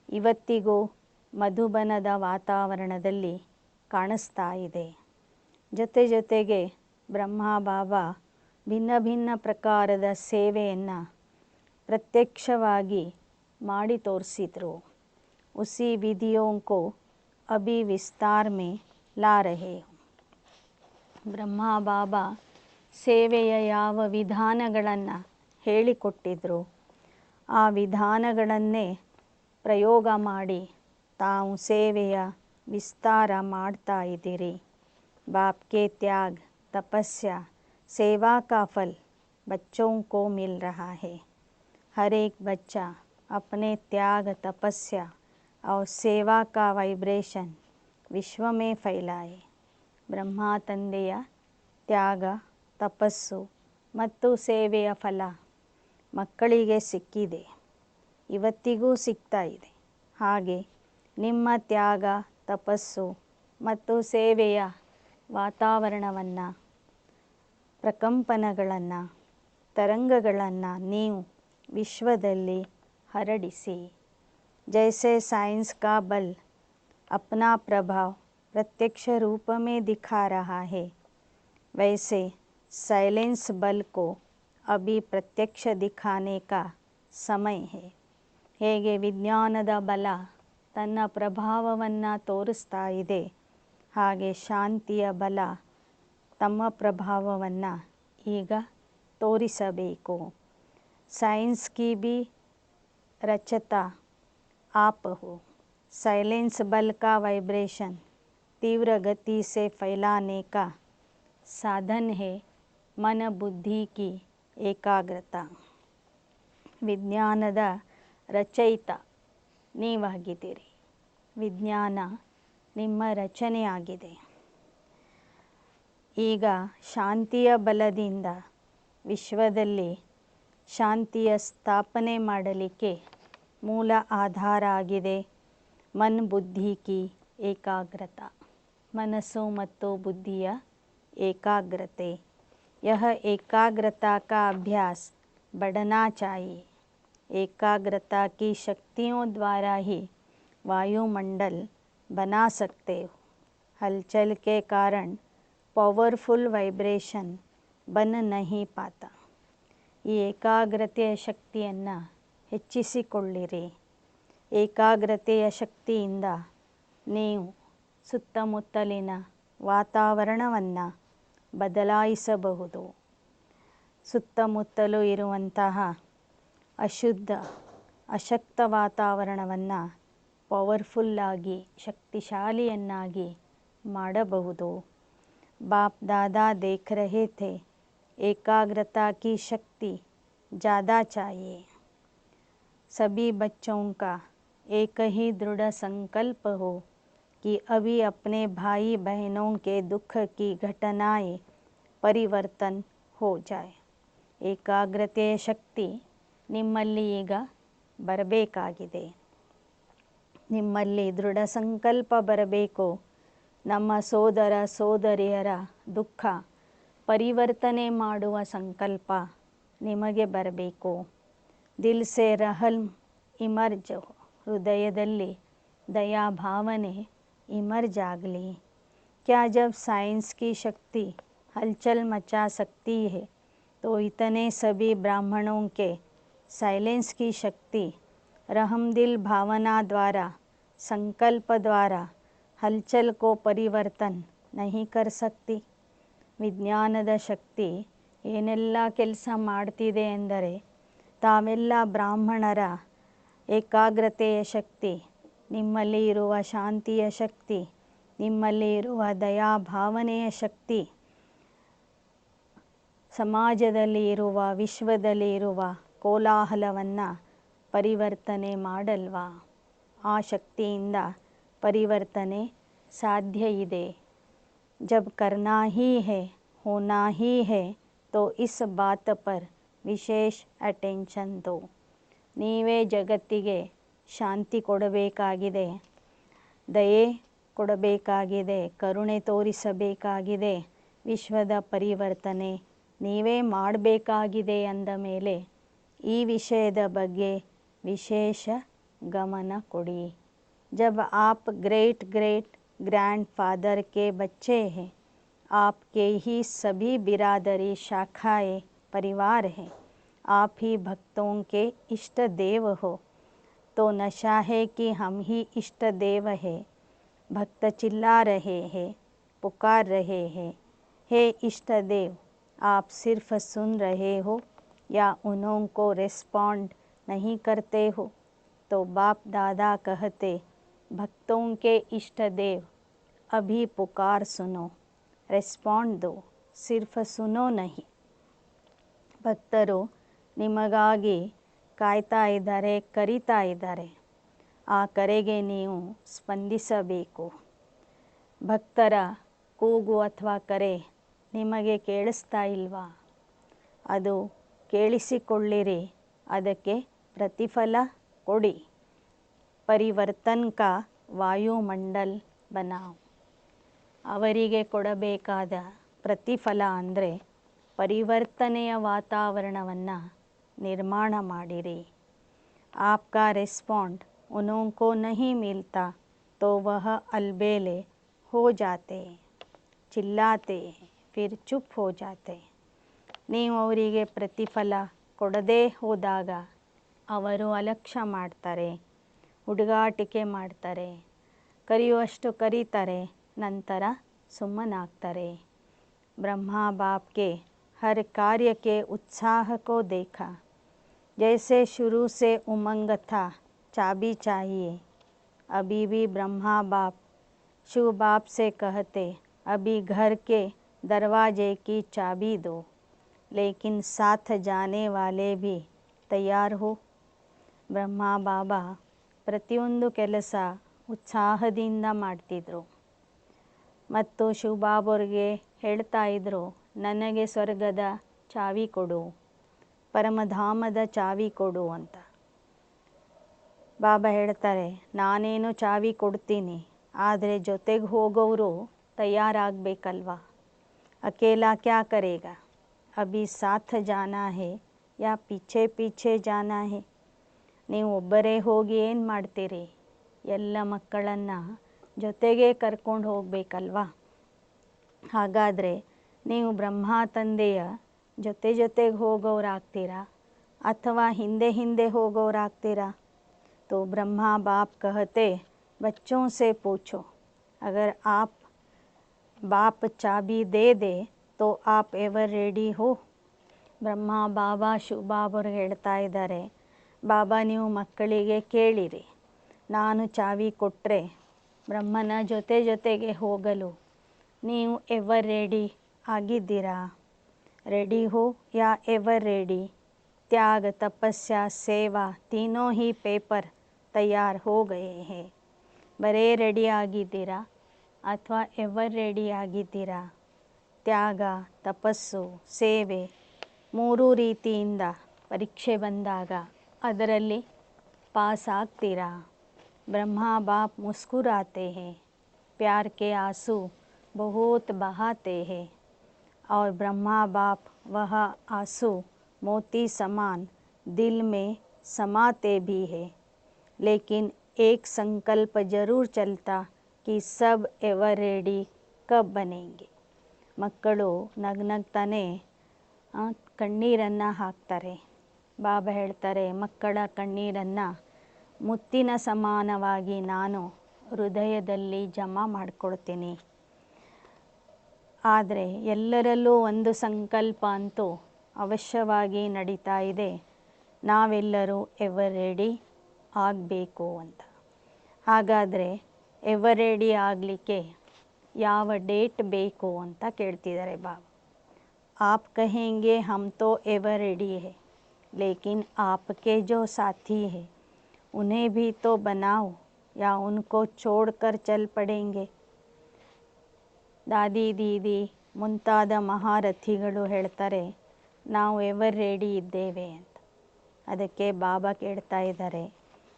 ಇವತ್ತಿಗೂ ಮಧುಬನದ ವಾತಾವರಣದಲ್ಲಿ ಕಾಣಿಸ್ತಾ ಇದೆ. ಜೊತೆಗೆ ಬ್ರಹ್ಮ ಬಾಬಾ ಭಿನ್ನ ಭಿನ್ನ ಪ್ರಕಾರದ ಸೇವೆಯನ್ನು ಪ್ರತ್ಯಕ್ಷವಾಗಿ ಮಾಡಿ ತೋರಿಸಿದರು. ಉಸಿ ವಿಧಿಯೋं को अभी विस्तार में ला रहे हो. ಬ್ರಹ್ಮ ಬಾಬಾ ಸೇವೆಯ ಯಾವ ವಿಧಾನಗಳನ್ನು ಹೇಳಿಕೊಟ್ಟಿದ್ರು ಆ ವಿಧಾನಗಳನ್ನೇ ಪ್ರಯೋಗ ಮಾಡಿ ತಾವು ಸೇವೆಯ ವಿಸ್ತಾರ ಮಾಡ್ತಾ ಇದ್ದೀರಿ. बाप के त्याग तपस्या सेवा का फल बच्चों को मिल रहा है. हर एक बच्चा अपने त्याग तपस्या और सेवा का वाइब्रेशन विश्व में फैलाए. ಬ್ರಹ್ಮ ತಂದೆಯ ತ್ಯಾಗ ತಪಸ್ಸು ಮತ್ತು ಸೇವೆಯ ಫಲ ಮಕ್ಕಳಿಗೆ ಸಿಕ್ಕಿದೆ, ಇವತ್ತಿಗೂ ಸಿಗ್ತಾ ಇದೆ. ಹಾಗೆ ನಿಮ್ಮ ತ್ಯಾಗ ತಪಸ್ಸು ಮತ್ತು ಸೇವೆಯ ವಾತಾವರಣವನ್ನು, ಪ್ರಕಂಪನಗಳನ್ನು, ತರಂಗಗಳನ್ನು ನೀವು ವಿಶ್ವದಲ್ಲಿ ಹರಡಿಸಿ. जैसे साइंस का बल अपना प्रभाव प्रत्यक्ष रूप में दिखा रहा है, वैसे साइलेंस बल को अभी प्रत्यक्ष दिखाने का समय है. ಹೇಗೆ ವಿಜ್ಞಾನದ ಬಲ ತನ್ನ ಪ್ರಭಾವವನ್ನು ತೋರಿಸ್ತಾ ಇದೆ, ಹಾಗೆ ಶಾಂತಿಯ ಬಲ ತಮ್ಮ ಪ್ರಭಾವವನ್ನು ಈಗ ತೋರಿಸಬೇಕು. साइंस की भी रचता आप हो. साइलेंस बल का वाइब्रेशन तीव्र गति से फैलाने का साधन है मन बुद्धि की ಏಕಾಗ್ರತಾ. ವಿಜ್ಞಾನದ ರಚಯಿತ ನೀವಾಗಿದ್ದೀರಿ. ವಿಜ್ಞಾನ ನಿಮ್ಮ ರಚನೆಯಾಗಿದೆ. ಈಗ ಶಾಂತಿಯ ಬಲದಿಂದ ವಿಶ್ವದಲ್ಲಿ ಶಾಂತಿಯ ಸ್ಥಾಪನೆ ಮಾಡಲಿಕ್ಕೆ ಮೂಲ ಆಧಾರ ಆಗಿದೆ ಮನ್ ಬುದ್ಧಿ ಕಿ ಏಕಾಗ್ರತಾ. ಮನಸ್ಸು ಮತ್ತು ಬುದ್ಧಿಯ ಏಕಾಗ್ರತೆ. यह एकाग्रता का अभ्यास बढ़ना चाहिए. एकाग्रता की शक्तियों द्वारा ही वायुमंडल बना सकते हो. हलचल के कारण पावरफुल वाइब्रेशन बन नहीं पाता. ಈ ಏಕಾಗ್ರತೆಯ ಶಕ್ತಿಯನ್ನು ಹೆಚ್ಚಿಸಿಕೊಳ್ಳಿರಿ. ಏಕಾಗ್ರತೆಯ ಶಕ್ತಿಯಿಂದ ನೀವು ಸುತ್ತಮುತ್ತಲಿನ ವಾತಾವರಣವನ್ನು ಬದಲಾಯಿಸಬಹುದು. ಸುತ್ತಮುತ್ತಲೂ ಇರುವಂತಹ ಅಶುದ್ಧ ಅಶಕ್ತ ವಾತಾವರಣವನ್ನು ಪವರ್ಫುಲ್ಲಾಗಿ ಶಕ್ತಿಶಾಲಿಯನ್ನಾಗಿ ಮಾಡಬಹುದು. बाप दादा देख रहे थे एकाग्रता की शक्ति ज़्यादा चाहिए. सभी बच्चों का एक ही दृढ़ संकल्प हो कि अभी अपने भाई बहनों के दुख की घटनाएं परिवर्तन हो जाए. ಏಕಾಗ್ರತೆಯ ಶಕ್ತಿ ನಿಮ್ಮಲ್ಲಿ ಈಗ ಬರಬೇಕಾಗಿದೆ. ನಿಮ್ಮಲ್ಲಿ ದೃಢ ಸಂಕಲ್ಪ ಬರಬೇಕು. ನಮ್ಮ ಸೋದರ ಸೋದರಿಯರ ದುಃಖ ಪರಿವರ್ತನೆ ಮಾಡುವ ಸಂಕಲ್ಪ ನಿಮಗೆ ಬರಬೇಕು. ದಿಲ್ ಸೆ ರಹಮ್ ಇಮರ್ಜ್ ಹೋ. ಹೃದಯದಲ್ಲಿ ದಯಾ ಭಾವನೆ इमर्ज ಆಗಲಿ. क्या जब साइंस की शक्ति हलचल मचा सकती है तो इतने सभी ब्राह्मणों के साइलेंस की शक्ति रहमदिल भावना द्वारा संकल्प द्वारा हलचल को परिवर्तन नहीं कर सकती. ವಿಜ್ಞಾನದ ಶಕ್ತಿ ಏನೆಲ್ಲ ಕೆಲಸ ಮಾಡ್ತಿದೆ ಎಂದರೆ ತಾವೆಲ್ಲ ಬ್ರಾಹ್ಮಣರ ಏಕಾಗ್ರತೆಯ ಶಕ್ತಿ, ನಿಮ್ಮಲ್ಲಿ ಇರುವ ಶಾಂತಿಯ ಶಕ್ತಿ, ನಿಮ್ಮಲ್ಲಿ ಇರುವ ದಯಾ ಭಾವನೆಯ ಶಕ್ತಿ ಸಮಾಜದಲ್ಲಿ ಇರುವ ವಿಶ್ವದಲ್ಲಿ ಇರುವ ಕೋಲಾಹಲವನ್ನು ಪರಿವರ್ತನೆ ಮಾಡಲ್ವಾ? ಆ ಶಕ್ತಿಯಿಂದ ಪರಿವರ್ತನೆ ಸಾಧ್ಯ ಇದೆ. जब करना ही है होना ही है तो इस बात पर विशेष अटेंशन दो. ನೀವೇ ಜಗತ್ತಿಗೆ ಶಾಂತಿ ಕೊಡಬೇಕಾಗಿದೆ, ದಯೆ ಕೊಡಬೇಕಾಗಿದೆ, ಕರುಣೆ ತೋರಿಸಬೇಕಾಗಿದೆ. ವಿಶ್ವದ ಪರಿವರ್ತನೆ ನೀವೇ ಮಾಡಬೇಕಾಗಿದೆ ಅಂದ ಮೇಲೆ ಈ ವಿಷಯದ ಬಗ್ಗೆ ವಿಶೇಷ ಗಮನ ಕೊಡಿ. जब आप ग्रेट ग्रेट ग्रैंडफादर के बच्चे हैं, आपके ही सभी बिरादरी शाखाएं परिवार हैं, आप ही भक्तों के इष्ट देव हो, तो नशा है कि हम ही इष्ट देव है. भक्त चिल्ला रहे हैं, पुकार रहे हैं, हे इष्ट देव, आप सिर्फ सुन रहे हो या उन्हों को रिस्पॉन्ड नहीं करते हो. तो बाप दादा कहते भक्तों के इष्ट देव अभी पुकार सुनो, ರೆಸ್ಪಾಂಡ್ दो सिर्फ सुनो नहीं. ಭಕ್ತರು ನಿಮಗಾಗಿ ಕಾಯ್ತಾ ಇದ್ದಾರೆ, ಕರೀತಾ ಇದ್ದಾರೆ. ಆ ಕರೆಗೆ ನೀವು ಸ್ಪಂದಿಸಬೇಕು. ಭಕ್ತರ ಕೂಗು ಅಥವಾ ಕರೆ ನಿಮಗೆ ಕೇಳಿಸ್ತಾ ಇಲ್ವಾ? ಅದು ಕೇಳಿಸಿಕೊಳ್ಳಿರಿ, ಅದಕ್ಕೆ ಪ್ರತಿಫಲ ಕೊಡಿ. ಪರಿವರ್ತನ್ ಕಾ ವಾಯುಮಂಡಲ್ ಬನಾವ್. ಅವರಿಗೆ ಕೊಡಬೇಕಾದ ಪ್ರತಿಫಲ ಅಂದರೆ ಪರಿವರ್ತನೆಯ ವಾತಾವರಣವನ್ನು ನಿರ್ಮಾಣ ಮಾಡಿರಿ. आपका रिस्पॉन्ड उन्हों को नहीं मिलता तो वह अलबेले हो जाते, चिल्लाते, फिर चुप हो जाते. ನೀವು ಅವರಿಗೆ ಪ್ರತಿಫಲ ಕೊಡದೇ ಹೋದಾಗ ಅವರು ಅಲಕ್ಷ್ಯ ಮಾಡ್ತಾರೆ, ಹುಡುಗಾಟಿಕೆ ಮಾಡ್ತಾರೆ, ಕರೆಯುವಷ್ಟು ಕರೀತಾರೆ, ನಂತರ ಸುಮ್ಮನಾಗ್ತಾರೆ. ब्रह्मा बाप के हर कार्य के उत्साह को देखा, जैसे शुरू से उमंग था, चाबी चाहिए. अभी भी ब्रह्मा बाप शिव बाप से कहते, अभी घर के दरवाजे की चाबी दो, लेकिन साथ जाने वाले भी तैयार हो. ಬ್ರಹ್ಮ ಬಾಬಾ ಪ್ರತಿಯೊಂದು ಕೆಲಸ ಉತ್ಸಾಹದಿಂದ ಮಾಡ್ತಿದ್ರು ಮತ್ತು ಶಿವಬಾಬವ್ರಿಗೆ ಹೇಳ್ತಾ ಇದ್ರು, ನನಗೆ ಸ್ವರ್ಗದ ಚಾವಿ ಕೊಡು, ಪರಮಧಾಮದ ಚಾವಿ ಕೊಡು ಅಂತ. ಬಾಬಾ ಹೇಳ್ತಾರೆ, ನಾನೇನು ಚಾವಿ ಕೊಡ್ತೀನಿ, ಆದರೆ ಜೊತೆಗೆ ಹೋಗೋರು ತಯಾರಾಗಬೇಕಲ್ವ. ಅಕೇಲಾ ಕ್ಯಾ ಕರೇಗಾ, ಅಭಿ ಸಾಥ್ ಜಾನಾ ಹೇ ಯಾ ಪೀಛೆ ಪೀಛೆ ಜಾನಾ ಹೇ. ನೀವು ಒಬ್ಬರೇ ಹೋಗಿ ಏನು ಮಾಡ್ತೀರಿ? ಎಲ್ಲ ಮಕ್ಕಳನ್ನು ಜೊತೆಗೆ ಕರ್ಕೊಂಡು ಹೋಗಬೇಕಲ್ವ. ಹಾಗಾದರೆ ನೀವು ಬ್ರಹ್ಮ ತಂದೆಯ ಜೊತೆ ಜೊತೆಗೆ ಹೋಗೋರಾಗ್ತೀರಾ ಅಥವಾ ಹಿಂದೆ ಹಿಂದೆ ಹೋಗೋರಾಗ್ತೀರಾ? तो ब्रह्मा बाप कहते, बच्चों से पूछो, अगर आप बाप चाबी दे दे तो आप एवर रेडी हो. ಬ್ರಹ್ಮ ಬಾಬಾ ಶಿವಬಾಬವ್ರಿಗೆ ಹೇಳ್ತಾ ಇದ್ದಾರೆ, ಬಾಬಾ ನೀವು ಮಕ್ಕಳಿಗೆ ಕೇಳಿರಿ, ನಾನು ಚಾವಿ ಕೊಟ್ಟರೆ ಬ್ರಹ್ಮನ ಜೊತೆ ಜೊತೆಗೆ ಹೋಗಲು ನೀವು ಎವರ್ ರೆಡಿ ಆಗಿದ್ದೀರಾ? ರೆಡಿ ಹೋ ಯಾ ಎವರ್ ರೆಡಿ? त्याग तपस्या सेवा तीनों ही पेपर तैयार हो गए हैं. ಬರೇ ರೆಡಿ ಆಗಿದ್ದೀರಾ ಅಥವಾ ಎವರ್ ರೆಡಿ ಆಗಿದ್ದೀರಾ? ತ್ಯಾಗ, ತಪಸ್ಸು, ಸೇವೆ ಮೂರೂ ರೀತಿಯಿಂದ ಪರೀಕ್ಷೆ ಬಂದಾಗ ಅದರಲ್ಲಿ ಪಾಸ್ ಆಗ್ತೀರಾ? ಬ್ರಹ್ಮ ಬಾಪ್ ಮುಸ್ಕುರಾತೆ हैं, प्यार के आंसू बहुत बहाते हैं, और ब्रह्मा बाप वह आंसू मोती समान दिल में समाते भी है. लेकिन एक संकल्प जरूर चलता कि सब एवर रेडी कब बनेंगे. ಮಕ್ಕಳು ನಗ್ನಗ್ತಾನೆ ಕಣ್ಣೀರನ್ನು ಹಾಕ್ತಾರೆ. ಬಾಬಾ ಹೇಳ್ತಾರೆ, ಮಕ್ಕಳ ಕಣ್ಣೀರನ್ನು ಮುತ್ತಿನ ಸಮಾನವಾಗಿ ನಾನು ಹೃದಯದಲ್ಲಿ ಜಮಾ ಮಾಡಿಕೊಳ್ತೀನಿ. ಆದರೆ ಎಲ್ಲರಲ್ಲೂ ಒಂದು ಸಂಕಲ್ಪ ಅಂತೂ ಅವಶ್ಯವಾಗಿ ನಡೀತಾ ಇದೆ, ನಾವೆಲ್ಲರೂ ಎವರ್ ರೆಡಿ ಆಗಬೇಕು ಅಂತ. ಹಾಗಾದರೆ ಎವರ್ ರೆಡಿ ಆಗಲಿಕ್ಕೆ ಯಾವ ಡೇಟ್ ಬೇಕು ಅಂತ ಕೇಳ್ತಿದ್ದಾರೆ ಬಾಬಾ. आप कहेंगे हम तो एवर रेडी है, लेकिन आपके जो साथी है उन्हें भी तो बनाओ, या उनको छोड़कर चल पड़ेंगे. ದಾದಿ ದೀದಿ ಮುಂತಾದ ಮಹಾರಥಿಗಳು ಹೇಳ್ತಾರೆ, ನಾವು ಎವರ್ ರೆಡಿ ಇದ್ದೇವೆ ಅಂತ. ಅದಕ್ಕೆ ಬಾಬಾ ಕೇಳ್ತಾ ಇದ್ದಾರೆ,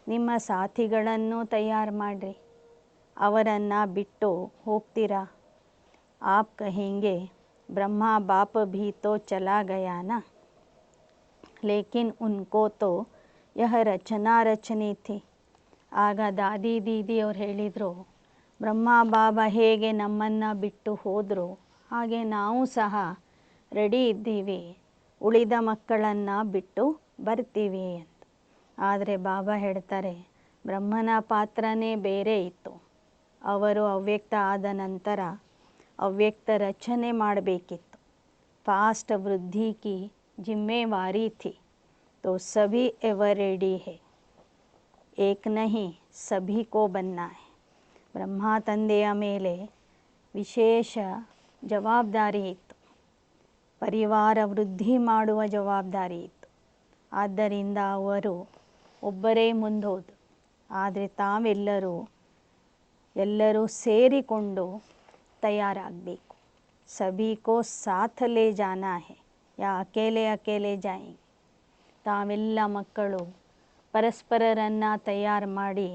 ನಿಮ್ಮ ಸಾಥಿಗಳನ್ನು ತಯಾರು ಮಾಡಿರಿ, ಅವರನ್ನು ಬಿಟ್ಟು ಹೋಗ್ತೀರಾ? आप कहेंगे ब्रह्मा बाप भी तो चला गया ना, लेकिन उनको तो यह रचना रचनी थी. ಆಗ ದಾದಿ ದೀದಿಯವ್ರು ಹೇಳಿದರು, ಬ್ರಹ್ಮ ಬಾಬಾ ಹೇಗೆ ನಮ್ಮನ್ನು ಬಿಟ್ಟು ಹೋದರು ಹಾಗೆ ನಾವು ಸಹ ರೆಡಿ ಇದ್ದೀವಿ, ಉಳಿದ ಮಕ್ಕಳನ್ನು ಬಿಟ್ಟು ಬರ್ತೀವಿ ಅಂತ. ಆದರೆ ಬಾಬಾ ಹೇಳ್ತಾರೆ, ಬ್ರಹ್ಮನ ಪಾತ್ರನೇ ಬೇರೆ ಇತ್ತು. ಅವರು ಅವ್ಯಕ್ತ ಆದ ನಂತರ ಅವ್ಯಕ್ತ ರಚನೆ ಮಾಡಬೇಕಿತ್ತು. फास्ट वृद्धि की जिम्मेवारी थी, तो सभी एवर रेडी है. एक नहीं, सभी को बनना है. ಬ್ರಹ್ಮ ತಂದೆಯ ಮೇಲೆ ವಿಶೇಷ ಜವಾಬ್ದಾರಿ ಇತ್ತು. ಪರಿವಾರ ವೃದ್ಧಿ ಮಾಡುವ ಜವಾಬ್ದಾರಿ ಇತ್ತು. ಆದ್ದರಿಂದ ಅವರು ಒಬ್ಬರೇ ಮುಂದೋದು. ಆದರೆ ಎಲ್ಲರೂ ಸೇರಿಕೊಂಡು ತಯಾರಾಗಬೇಕು. ಸಭಿ ಕೋ ಸಾಥ್ ಲೇ ಜಾನಾ ಹೈ, ಯಾ ಅಕೇಲೆ ಅಕೇಲೆ ಜಾಯೆಂಗೆ. ತಾವೆಲ್ಲ ಮಕ್ಕಳು ಪರಸ್ಪರರನ್ನು ತಯಾರು ಮಾಡಿ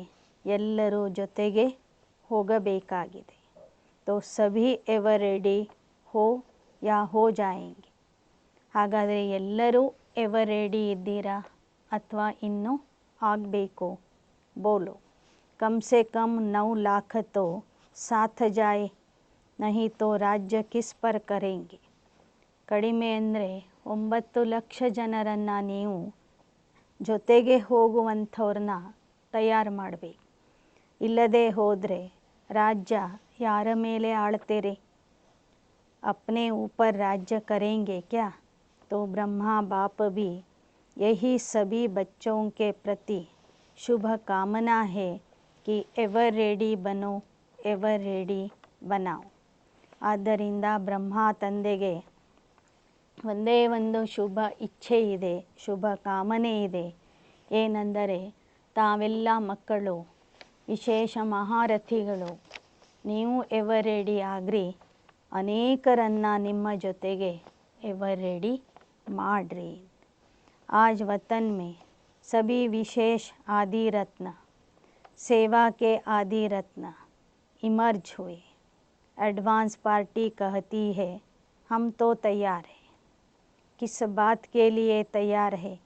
ಎಲ್ಲರೂ ಜೊತೆಗೆ ಹೋಗಬೇಕಾಗಿದೆ. ತೋ ಸಭಿ ಎವರ್ ರೆಡಿ ಹೋ ಯಾ ಹೋ ಜಾಯೆಂಗೆ. ಹಾಗಾದರೆ ಎಲ್ಲರೂ ಎವರ್ ರೆಡಿ ಇದ್ದೀರಾ ಅಥವಾ ಇನ್ನೂ ಆಗಬೇಕು? ಬೋಲೋ. ಕಮ್ ಸೆ ಕಮ್ 9 लाख तो साथ जाए, नहीं तो राज्य किस पर करेंगे. ಕಡಿಮೆ ಅಂದರೆ 9 ಲಕ್ಷ ಜನರನ್ನು ನೀವು ಜೊತೆಗೆ ಹೋಗುವಂಥವ್ರನ್ನ ತಯಾರು ಮಾಡಬೇಕು. ಇಲ್ಲದೆ ಹೋದರೆ ರಾಜ್ಯ ಯಾರ ಮೇಲೆ ಆಳ್ತೀರಿ? अपने ऊपर राज्य करेंगे क्या? तो ब्रह्मा बाप भी यही सभी बच्चों के प्रति शुभ कामना है कि एवर रेडी बनो, एवर रेडी बनाओ. ಆದ್ದರಿಂದ ಬ್ರಹ್ಮ ತಂದೆಗೆ ಒಂದೇ ಒಂದು ಶುಭ ಇಚ್ಛೆ ಇದೆ, ಶುಭ ಕಾಮನೆ ಇದೆ. ಏನೆಂದರೆ ತಾವೆಲ್ಲ ಮಕ್ಕಳು ವಿಶೇಷ ಮಹಾರಥಿಗಳು, ನೀವು ಎವರ್ ರೆಡಿ ಆಗ್ರಿ, ಅನೇಕರನ್ನು ನಿಮ್ಮ ಜೊತೆಗೆ ಎವರ್ ರೆಡಿ ಮಾಡ್ರಿ. आज वतन में सभी विशेष आदि रत्न, सेवा के आदि रत्न इमर्ज हुए. एडवांस पार्टी कहती है हम तो तैयार हैं. किस बात के लिए तैयार है?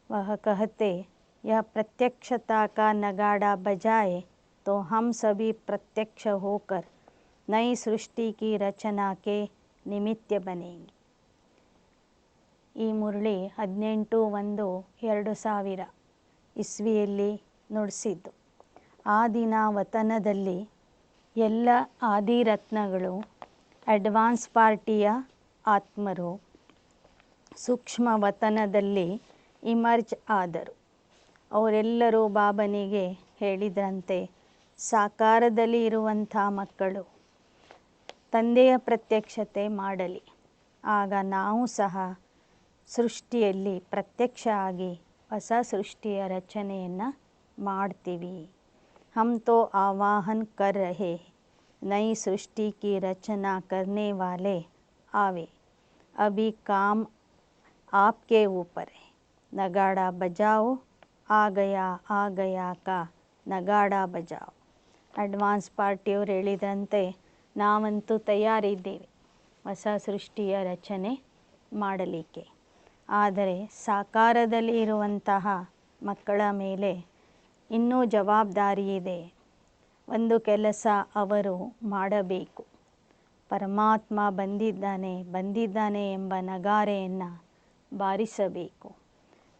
वह कहते यह प्रत्यक्षता का नगाड़ा बजाए तो हम सभी प्रत्यक्ष होकर नई सृष्टि की रचना के निमित्त बनेंगे. ಈ ಮುರಳಿ 18/1/2000 ಇಸ್ವಿಯಲ್ಲಿ ನುಡಿಸಿದ್ದು. ಆ ದಿನ ವತನದಲ್ಲಿ ಎಲ್ಲ ಆದಿರತ್ನಗಳು, ಅಡ್ವಾನ್ಸ್ ಪಾರ್ಟಿಯ ಆತ್ಮರು ಸೂಕ್ಷ್ಮ ವತನದಲ್ಲಿ ಇಮರ್ಜ್ ಆದರು. ಅವರೆಲ್ಲರೂ ಬಾಬನಿಗೆ ಹೇಳಿದಂತೆ ಸಾಕಾರದಲ್ಲಿ ಇರುವಂಥ ಮಕ್ಕಳು ತಂದೆಯ ಪ್ರತ್ಯಕ್ಷತೆ ಮಾಡಲಿ, ಆಗ ನಾವು ಸಹ ಸೃಷ್ಟಿಯಲ್ಲಿ ಪ್ರತ್ಯಕ್ಷ ಆಗಿ ಹೊಸ ಸೃಷ್ಟಿಯ ರಚನೆಯನ್ನು ಮಾಡ್ತೀವಿ. हम तो आवाहन कर रहे हैं, नई सृष्टि की रचना करने वाले आवे, अभी काम आपके ऊपर है. नगाड़ा बजाओ, आ गया का ನಗಾಡ ಬಜಾವ್. ಅಡ್ವಾನ್ಸ್ ಪಾರ್ಟಿಯವರು ಹೇಳಿದಂತೆ ನಾವಂತೂ ತಯಾರಿದ್ದೇವೆ ಹೊಸ ಸೃಷ್ಟಿಯ ರಚನೆ ಮಾಡಲಿಕ್ಕೆ. ಆದರೆ ಸಾಕಾರದಲ್ಲಿ ಇರುವಂತಹ ಮಕ್ಕಳ ಮೇಲೆ ಇನ್ನೂ ಜವಾಬ್ದಾರಿ ಇದೆ. ಒಂದು ಕೆಲಸ ಅವರು ಮಾಡಬೇಕು. ಪರಮಾತ್ಮ ಬಂದಿದ್ದಾನೆ ಎಂಬ ನಗಾರೆಯನ್ನು ಬಾರಿಸಬೇಕು.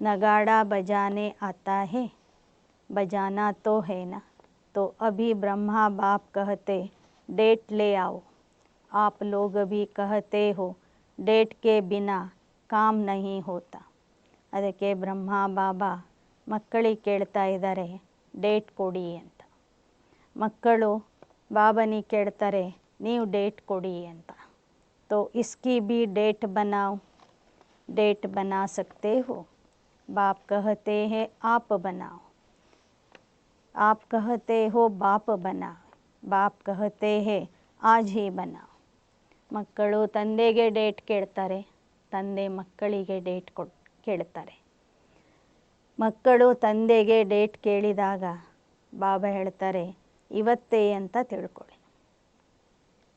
ನಗಾಡ ಬಜಾನೆ ಆತಾ ಹೇ, बजाना तो है ना. तो अभी ब्रह्मा बाप कहते डेट ले आओ. आप लोग भी कहते हो डेट के बिना काम नहीं होता. ಅದಕ್ಕೆ ಬ್ರಹ್ಮ ಬಾಬಾ ಮಕ್ಕಳಿಗೆ ಕೇಳ್ತಾ ಇದ್ದಾರೆ, ಡೇಟ್ ಕೊಡಿ ಅಂತ. ಮಕ್ಕಳು ಬಾಬನಿಗೆ ಕೇಳ್ತಾರೆ, ನೀವು ಡೇಟ್ ಕೊಡಿ ಅಂತ. तो इसकी भी डेट बनाओ. डेट बना सकते हो? बाप कहते हैं आप बनाओ. आप कहते हो बाप बनाओ, बाप कहते हैं आज ही बनाओ. ಮಕ್ಕಳು ತಂದೆಗೆ ಡೇಟ್ ಕೇಳ್ತಾರೆ, ತಂದೆ ಮಕ್ಕಳಿಗೆ ಡೇಟ್ ಕೇಳ್ತಾರೆ. ಮಕ್ಕಳು ತಂದೆಗೆ ಡೇಟ್ ಕೇಳಿದಾಗ ಬಾಬಾ ಹೇಳ್ತಾರೆ ಇವತ್ತೇ ಅಂತ ತಿಳ್ಕೊಳ್ಳಿ.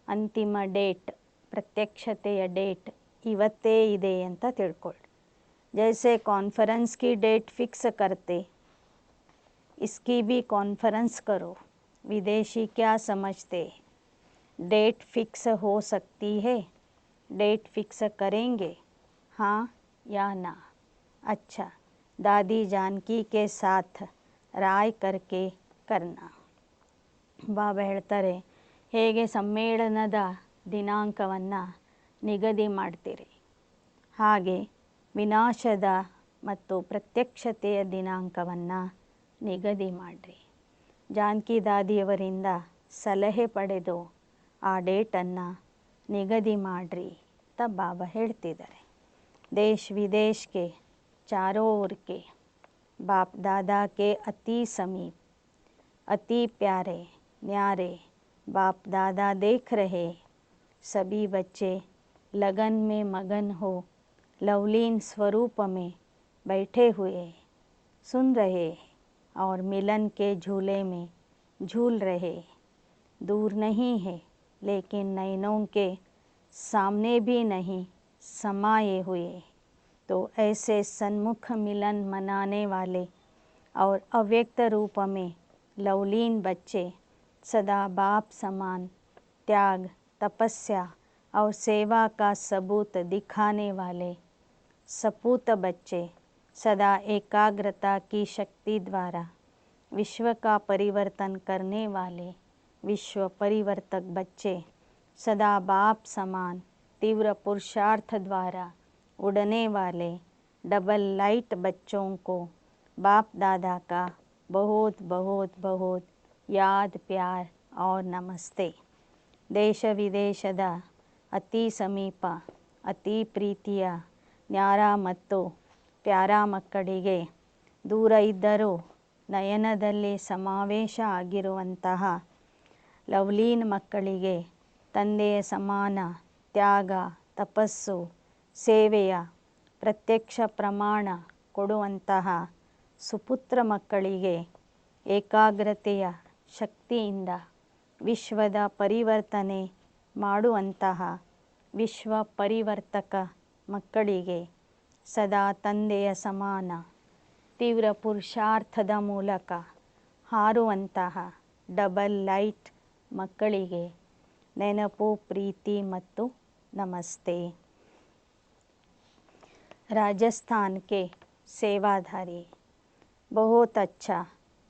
ಅಂತಿಮ ಡೇಟ್, ಪ್ರತ್ಯಕ್ಷತೆಯ ಡೇಟ್ ಇವತ್ತೇ ಇದೆ ಅಂತ ತಿಳ್ಕೊಳ್ಳಿ. ಜೈಸೆ ಕಾನ್ಫರೆನ್ಸ್ ಕಿ ಡೇಟ್ ಫಿಕ್ಸ್ करते, इसकी भी कॉन्फ्रेंस करो. विदेशी क्या समझते हैं? डेट फिक्स हो सकती है, डेट फिक्स करेंगे, हाँ या ना. अच्छा, दादी जानकी के साथ राय करके करना. ಬಾಬಾ ಹೇಳ್ತಾರೆ, ಹೇಗೆ ಸಮ್ಮೇಳನದ ದಿನಾಂಕವನ್ನು ನಿಗದಿ ಮಾಡ್ತೀರಿ, ಹಾಗೆ ವಿನಾಶದ ಮತ್ತು ಪ್ರತ್ಯಕ್ಷತೆಯ ದಿನಾಂಕವನ್ನು ನಿಗದಿ ಮಾಡಿರಿ. ಜಾನಕಿ ದಾದಿಯವರಿಂದ ಸಲಹೆ ಪಡೆದು ಆ ಡೇಟನ್ನು ನಿಗದಿ ಮಾಡಿರಿ ಅಂತ ಬಾಬಾ ಹೇಳ್ತಿದ್ದಾರೆ. देश विदेश के चारों ओर के बाप दादा के अति समीप अति प्यारे न्यारे बाप दादा देख रहे. सभी बच्चे लगन में मगन हो लवलीन स्वरूप में बैठे हुए सुन रहे और मिलन के झूले में झूल रहे. दूर नहीं है लेकिन नैनों के सामने भी नहीं समाये हुए. तो ऐसे सन्मुख मिलन मनाने वाले और अव्यक्त रूप में लवलीन बच्चे सदा बाप समान त्याग तपस्या और सेवा का सबूत दिखाने वाले सपूत बच्चे सदा एकाग्रता की शक्ति द्वारा विश्व का परिवर्तन करने वाले विश्व परिवर्तक बच्चे सदा बाप समान तीव्र पुरुषार्थ द्वारा उड़ने वाले डबल लाइट बच्चों को बाप दादा का बहुत बहुत बहुत याद प्यार और नमस्ते. ದೇಶ ವಿದೇಶದ ಅತಿ ಸಮೀಪ ಅತಿ ಪ್ರೀತಿಯ ನ್ಯಾರ ಮತ್ತು ಪ್ಯಾರ ಮಕ್ಕಳಿಗೆ, ದೂರ ಇದ್ದರೂ ನಯನದಲ್ಲಿ ಸಮಾವೇಶ ಆಗಿರುವಂತಹ ಲವ್ಲೀನ್ ಮಕ್ಕಳಿಗೆ ತಂದೆಯ ಸಮಾನ ತ್ಯಾಗ ತಪಸ್ಸು ಸೇವೆಯ ಪ್ರತ್ಯಕ್ಷ ಪ್ರಮಾಣ ಕೊಡುವಂತಹ ಸುಪುತ್ರ ಮಕ್ಕಳಿಗೆ ಏಕಾಗ್ರತೆಯ ಶಕ್ತಿಯಿಂದ ವಿಶ್ವದ ಪರಿವರ್ತನೆ ಮಾಡುವಂತಹ ವಿಶ್ವ ಪರಿವರ್ತಕ ಮಕ್ಕಳಿಗೆ ಸದಾ ತಂದೆಯ ಸಮಾನ ತೀವ್ರ ಪುರುಷಾರ್ಥದ ಮೂಲಕ ಹಾರುವಂತಹ ಡಬಲ್ ಲೈಟ್ ಮಕ್ಕಳಿಗೆ ನೆನಪು ಪ್ರೀತಿ ಮತ್ತು नमस्ते. राजस्थान के सेवाधारी, बहुत अच्छा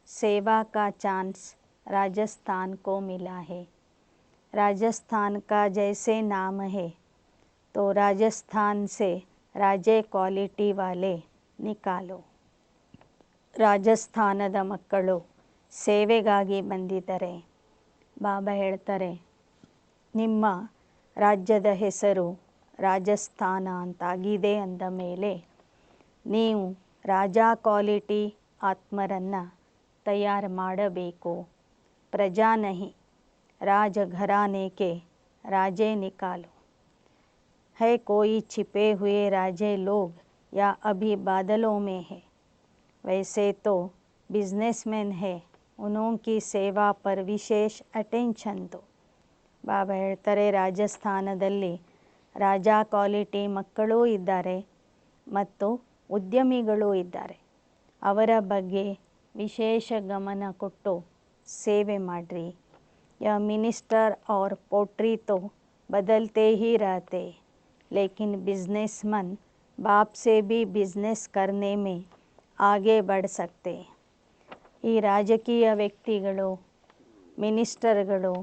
सेवा का चांस राजस्थान को मिला है. राजस्थान का जैसे नाम है तो राजस्थान से राजे क्वालिटी वाले निकालो. ರಾಜಸ್ಥಾನದ ಮಕ್ಕಳು ಸೇವೆಗಾಗಿ ಬಂದಿದ್ದಾರೆ. ಬಾಬಾ ಹೇಳ್ತಾರೆ, ನಿಮ್ಮ ರಾಜ್ಯದ ಹೆಸರು ರಾಜಸ್ಥಾನ ಅಂತಾಗಿದೆ ಅಂದ ಮೇಲೆ ನೀವು ರಾಜಾ ಕ್ವಾಲಿಟಿ ಆತ್ಮರನ್ನು ತಯಾರು ಮಾಡಬೇಕು. ಪ್ರಜಾ ನಹಿ राजघराने के राजे निकालो. है कोई छिपे हुए राजे लोग या अभी बादलों में है. वैसे तो बिजनेसमैन है, उनकी सेवा पर विशेष अटेंशन दो. ಬಾಬಾ ಹೇಳ್ತಾರೆ, ರಾಜಸ್ಥಾನದಲ್ಲಿ ರಾಜಾ ಕ್ವಾಲಿಟಿ ಮಕ್ಕಳೂ ಇದ್ದಾರೆ ಮತ್ತು ಉದ್ಯಮಿಗಳೂ ಇದ್ದಾರೆ. ಅವರ ಬಗ್ಗೆ ವಿಶೇಷ ಗಮನ ಕೊಟ್ಟು ಸೇವೆ ಮಾಡಿರಿ. यह मिनिस्टर और पोट्री तो बदलते ही रहते, लेकिन बिजनेसमैन बाप से भी बिजनेस करने में आगे बढ़ सकते. ಈ ರಾಜಕೀಯ ವ್ಯಕ್ತಿಗಳು ಮಿನಿಸ್ಟರ್ಗಳು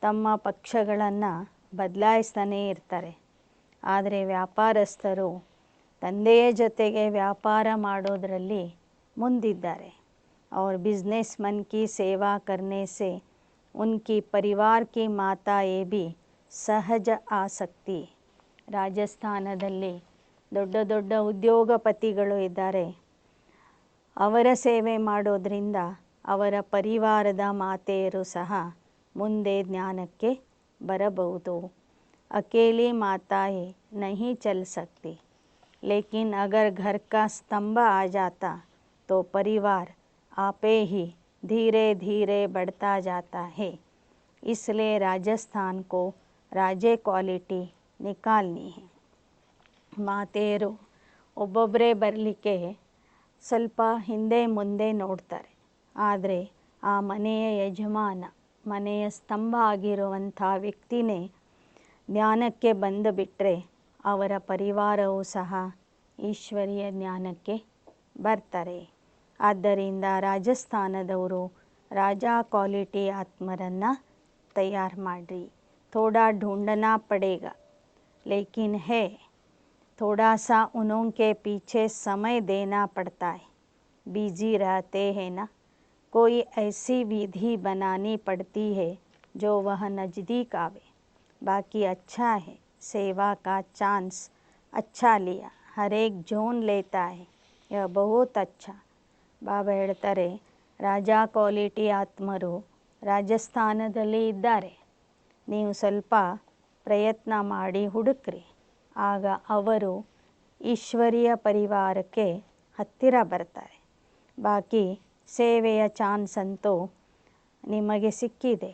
ತಮ್ಮ ಪಕ್ಷಗಳನ್ನು ಬದಲಾಯಿಸ್ತಾನೇ ಇರ್ತಾರೆ. ಆದರೆ ವ್ಯಾಪಾರಸ್ಥರು ತಂದೆಯ ಜೊತೆಗೆ ವ್ಯಾಪಾರ ಮಾಡೋದರಲ್ಲಿ ಮುಂದಿದ್ದಾರೆ. और बिजनेसमैन की सेवा करने से उनकी परिवार की माताएं भी सहज आसक्ति. ರಾಜಸ್ಥಾನದಲ್ಲಿ ದೊಡ್ಡ ದೊಡ್ಡ ಉದ್ಯೋಗಪತಿಗಳು ಇದ್ದಾರೆ. ಅವರ ಸೇವೆ ಮಾಡೋದ್ರಿಂದ ಅವರ ಪರಿವಾರದ ಮಾತೆಯರು ಸಹ ಮುಂದೆ ಜ್ಞಾನಕ್ಕೆ ಬರಬಹುದು. अकेली माताएं नहीं चल सकती, लेकिन अगर घर का स्तंभ आ जाता तो परिवार आपे ही धीरे धीरे बढ़ता जाता है. इसलिए राजस्थान को राजे क्वालिटी निकालनी है. ಮಾತೆಯರು ಒಬ್ಬೊಬ್ಬರೇ ಬರಲಿಕ್ಕೆ ಸ್ವಲ್ಪ ಹಿಂದೆ ಮುಂದೆ ನೋಡ್ತಾರೆ. ಆದರೆ ಆ ಮನೆಯ ಯಜಮಾನ, ಮನೆಯ ಸ್ತಂಭ ಆಗಿರುವಂಥ ವ್ಯಕ್ತಿನೇ ಜ್ಞಾನಕ್ಕೆ ಬಂದು ಬಿಟ್ಟರೆ ಅವರ ಪರಿವಾರವೂ ಸಹ ಈಶ್ವರಿಯ ಜ್ಞಾನಕ್ಕೆ ಬರ್ತಾರೆ. ಆದ್ದರಿಂದ ರಾಜಸ್ಥಾನದವರು ರಾಜಾ ಕ್ವಾಲಿಟಿ ಆತ್ಮರನ್ನು ತಯಾರು ಮಾಡಿರಿ. ಥೋಡಾ ढूंढना पड़ेगा, लेकिन है थोड़ा सा उनके पीछे समय देना पड़ता है. बिजी रहते हैं ना, कोई ऐसी विधि बनानी पड़ती है जो वह नज़दीक आवे। बाकी अच्छा है, सेवा का चांस अच्छा लिया, हर एक जोन लेता है, यह बहुत अच्छा। ಬಾಬಾ ಹೇಳ್ತಾರೆ, ರಾಜಾ ಕ್ವಾಲಿಟಿ ಆತ್ಮರು ರಾಜಸ್ಥಾನದಲ್ಲಿ ಇದ್ದಾರೆ. ನೀವು ಸ್ವಲ್ಪ ಪ್ರಯತ್ನ ಮಾಡಿ ಹುಡುಕ್ರಿ, ಆಗ ಅವರು ಈಶ್ವರೀಯ ಪರಿವಾರಕ್ಕೆ ಹತ್ತಿರ ಬರ್ತಾರೆ. ಬಾಕಿ ಸೇವೆಯ ಚಾನ್ಸ್ ಅಂತೂ ನಿಮಗೆ ಸಿಕ್ಕಿದೆ.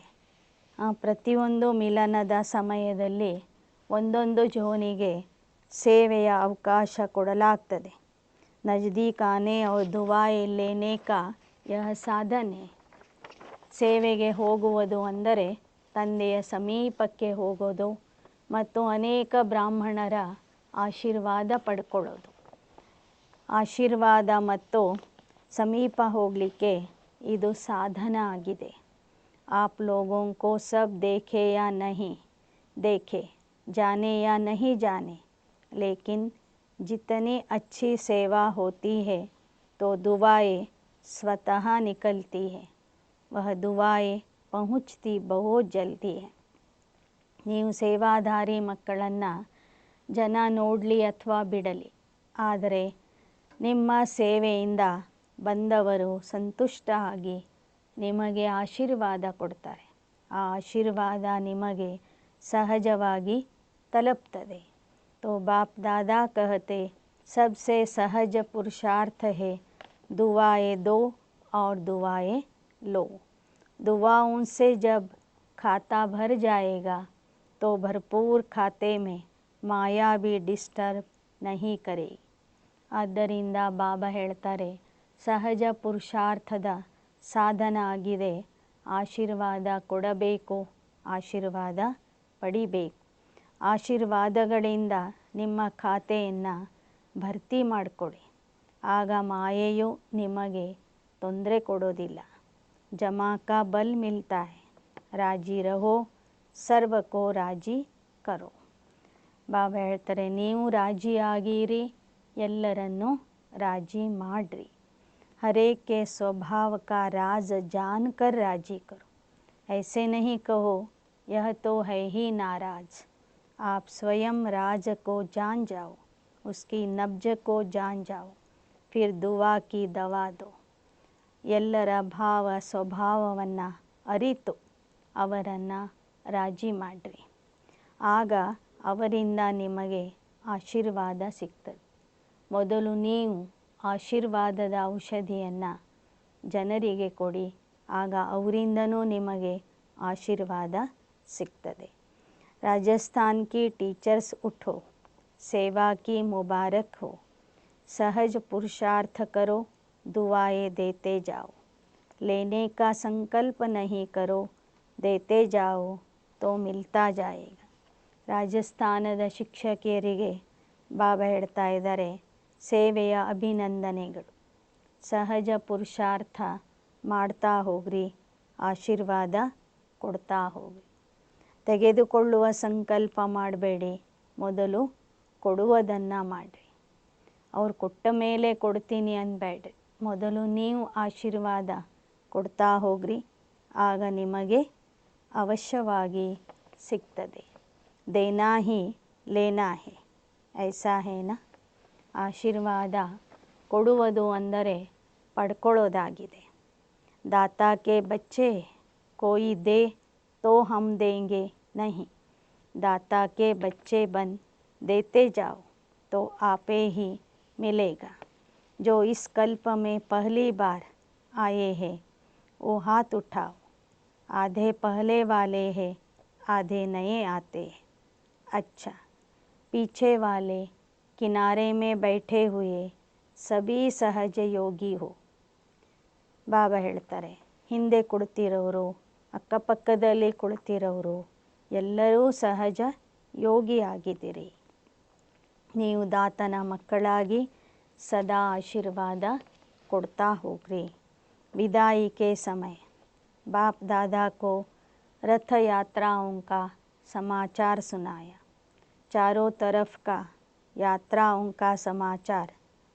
ಪ್ರತಿಯೊಂದು ಮಿಲನದ ಸಮಯದಲ್ಲಿ ಒಂದೊಂದು ಜೋನಿಗೆ ಸೇವೆಯ ಅವಕಾಶ ಕೊಡಲಾಗ್ತದೆ. ನಜದೀಕ್ ಆನೆ और दुआएं लेने का यह साधन है. ಸೇವೆಗೆ ಹೋಗುವುದು ಅಂದರೆ ತಂದೆಯ ಸಮೀಪಕ್ಕೆ ಹೋಗೋದು ಮತ್ತು ಅನೇಕ ಬ್ರಾಹ್ಮಣರ ಆಶೀರ್ವಾದ ಪಡ್ಕೊಳ್ಳೋದು. ಆಶೀರ್ವಾದ ಮತ್ತು ಸಮೀಪ ಹೋಗಲಿಕ್ಕೆ ಇದು ಸಾಧನ ಆಗಿದೆ. आप लोगों को सब देखे या नहीं देखे, जाने या नहीं जाने, लेकिन जितनी अच्छी सेवा होती है तो दुआएं स्वतः निकलती है. वह दुआएं पहुँचती बहुत जल्दी है. ನೀವು ಸೇವಾಧಾರಿ ಮಕ್ಕಳನ್ನು ಜನ ನೋಡಲಿ ಅಥವಾ ಬಿಡಲಿ, ಆದರೆ ನಿಮ್ಮ ಸೇವೆಯಿಂದ ಬಂದವರು ಸಂತುಷ್ಟ ಆಗಿ ನಿಮಗೆ ಆಶೀರ್ವಾದ ಕೊಡ್ತಾರೆ. ಆ ಆಶೀರ್ವಾದ ನಿಮಗೆ ಸಹಜವಾಗಿ ತಲುಪ್ತದೆ. तो बाप दादा कहते, सबसे सहज पुरुषार्थ है दुआएं दो और दुआएं लो. दुआओं से जब खाता भर जाएगा तो भरपूर खाते में माया भी डिस्टर्ब नहीं करेगी. ಆದ್ದರಿಂದ ಬಾಬಾ ಹೇಳ್ತಾರೆ, ಸಹಜ ಪುರುಷಾರ್ಥದ ಸಾಧನ ಆಗಿದೆ ಆಶೀರ್ವಾದ ಕೊಡಬೇಕು, ಆಶೀರ್ವಾದ ಪಡಿಬೇಕು. ಆಶೀರ್ವಾದಗಳಿಂದ ನಿಮ್ಮ ಖಾತೆಯನ್ನು ಭರ್ತಿ ಮಾಡಿಕೊಡಿ, ಆಗ ಮಾಯೆಯು ನಿಮಗೆ ತೊಂದರೆ ಕೊಡೋದಿಲ್ಲ. ಜಮಾ ಕಾ ಬಲ್ ಮಿಲ್ತಾ ಹೈ, ರಾಜಿ ರಹೋ, ಸರ್ವಕೋ ರಾಜಿ ಕರೋ. ಬಾಬಾ ಹೇಳ್ತಾರೆ, ನೀವು ರಾಜಿಯಾಗಿರಿ, ಎಲ್ಲರನ್ನೂ ರಾಜಿ ಮಾಡ್ರಿ. हरेक के स्वभाव का राज जानकर राजी करो. ऐसे नहीं कहो यह तो है ही नाराज. आप स्वयं राज को जान जाओ, उसकी नब्ज को जान जाओ, फिर दुआ की दवा दो. ಎಲ್ಲರ ಭಾವ ಸ್ವಭಾವವನ್ನು ಅರಿತು ಅವರನ್ನು ರಾಜಿ ಮಾಡಿರಿ, ಆಗ ಅವರಿಂದ ನಿಮಗೆ ಆಶೀರ್ವಾದ ಸಿಗ್ತದೆ. ಮೊದಲು ನೀವು ಆಶೀರ್ವಾದದ ಔಷಧಿಯನ್ನು ಜನರಿಗೆ ಕೊಡಿ, ಆಗ ಅವರಿಂದನೂ ನಿಮಗೆ ಆಶೀರ್ವಾದ ಸಿಗ್ತದೆ. राजस्थान की टीचर्स उठो, सेवा की मुबारक हो. सहज पुरुषार्थ करो, दुआएं देते जाओ. लेने का संकल्प नहीं करो, देते जाओ तो मिलता जाएगा. ರಾಜಸ್ಥಾನದ ಶಿಕ್ಷಕಿಯರಿಗೆ ಬಾಬಾ ಹೇಳ್ತಾ ಇದ್ದಾರೆ, ಸೇವೆಯ ಅಭಿನಂದನೆಗಳು. ಸಹಜ ಪುರುಷಾರ್ಥ ಮಾಡ್ತಾ ಹೋಗ್ರಿ, ಆಶೀರ್ವಾದ ಕೊಡ್ತಾ ಹೋಗ್ರಿ. ತೆಗೆದುಕೊಳ್ಳುವ ಸಂಕಲ್ಪ ಮಾಡಬೇಡಿ, ಮೊದಲು ಕೊಡುವುದನ್ನು ಮಾಡಿರಿ. ಅವ್ರು ಕೊಟ್ಟ ಮೇಲೆ ಕೊಡ್ತೀನಿ ಅನ್ಬೇಡ್ರಿ, ಮೊದಲು ನೀವು ಆಶೀರ್ವಾದ ಕೊಡ್ತಾ ಹೋಗ್ರಿ, ಆಗ ನಿಮಗೆ ಅವಶ್ಯವಾಗಿ ಸಿಗ್ತದೆ. ದೇನಾ ಹಿ ಲೇನಾ ಹೇ, ಐಸಾ ಹೇನಾ. ಆಶೀರ್ವಾದ ಕೊಡುವುದು ಅಂದರೆ ಪಡ್ಕೊಳ್ಳೋದಾಗಿದೆ. ದಾತಾಕೆ ಬಚ್ಚೆ ಕೋಯಿ ದೇ तो हम देंगे नहीं, दाता के बच्चे बन देते जाओ तो आपे ही मिलेगा. जो इस कल्प में पहली बार आए हैं वो हाथ उठाओ. आधे पहले वाले हैं, आधे नए आते हैं. अच्छा, पीछे वाले किनारे में बैठे हुए सभी सहज योगी हो. ಬಾಬಾ ಹೇಳ್ತಾರೆ, ಹಿಂದೆ ಕುಳಿತಿರೋರು, ಅಕ್ಕಪಕ್ಕದಲ್ಲಿ ಕುಳಿತಿರೋರು ಎಲ್ಲರೂ ಸಹಜ ಯೋಗಿಯಾಗಿದ್ದೀರಿ. ನೀವು ದಾತನ ಮಕ್ಕಳಾಗಿ ಸದಾ ಆಶೀರ್ವಾದ ಕೊಡ್ತಾ ಹೋಗ್ರಿ. विदाई के समय बाप दादा को रथ यात्राओं का समाचार सुनाया. चारों तरफ का यात्राओं का समाचार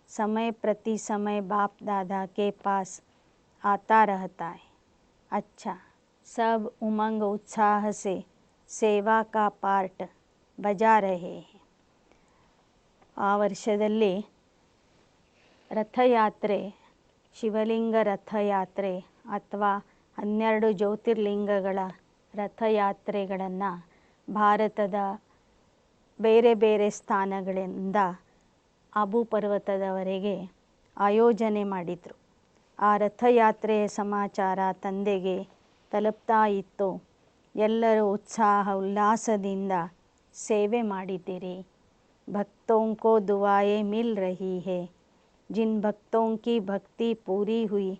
समय प्रति समय बाप दादा के पास आता रहता है. अच्छा, सब उमंग उत्साह से सेवा का पार्ट बजा रहे हैं. ಆ ವರ್ಷದಲ್ಲಿ ರಥಯಾತ್ರೆ, ಶಿವಲಿಂಗ ರಥಯಾತ್ರೆ ಅಥವಾ 12 ಜ್ಯೋತಿರ್ಲಿಂಗಗಳ ರಥಯಾತ್ರೆಗಳನ್ನು ಭಾರತದ ಬೇರೆ ಬೇರೆ ಸ್ಥಾನಗಳಿಂದ ಆಬು ಪರ್ವತದವರೆಗೆ ಆಯೋಜನೆ ಮಾಡಿದರು. ಆ ರಥಯಾತ್ರೆಯ ಸಮಾಚಾರ ತಂದೆಗೆ ತಲುಪ್ತಾ ಇತ್ತು. ಎಲ್ಲರೂ ಉತ್ಸಾಹ ಉಲ್ಲಾಸದಿಂದ ಸೇವೆ ಮಾಡಿದ್ದೀರಿ. भक्तों को दुआएं मिल रही है. जिन भक्तों की भक्ति पूरी हुई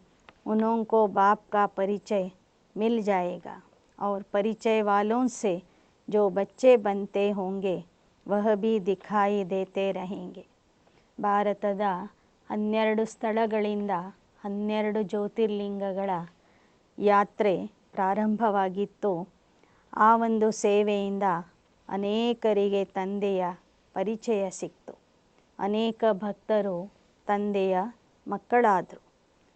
उन्हों को बाप का परिचय मिल जाएगा और परिचय वालों से जो बच्चे बनते होंगे वह भी दिखाई देते रहेंगे. ಭಾರತದ 12 ಸ್ಥಳಗಳಿಂದ 12 ಜ್ಯೋತಿರ್ಲಿಂಗಗಳ ಯಾತ್ರೆ ಪ್ರಾರಂಭವಾಗಿತ್ತು. ಆ ಒಂದು ಸೇವೆಯಿಂದ ಅನೇಕರಿಗೆ ತಂದೆಯ ಪರಿಚಯ ಸಿಕ್ತು. ಅನೇಕ ಭಕ್ತರು ತಂದೆಯ ಮಕ್ಕಳಾದರು.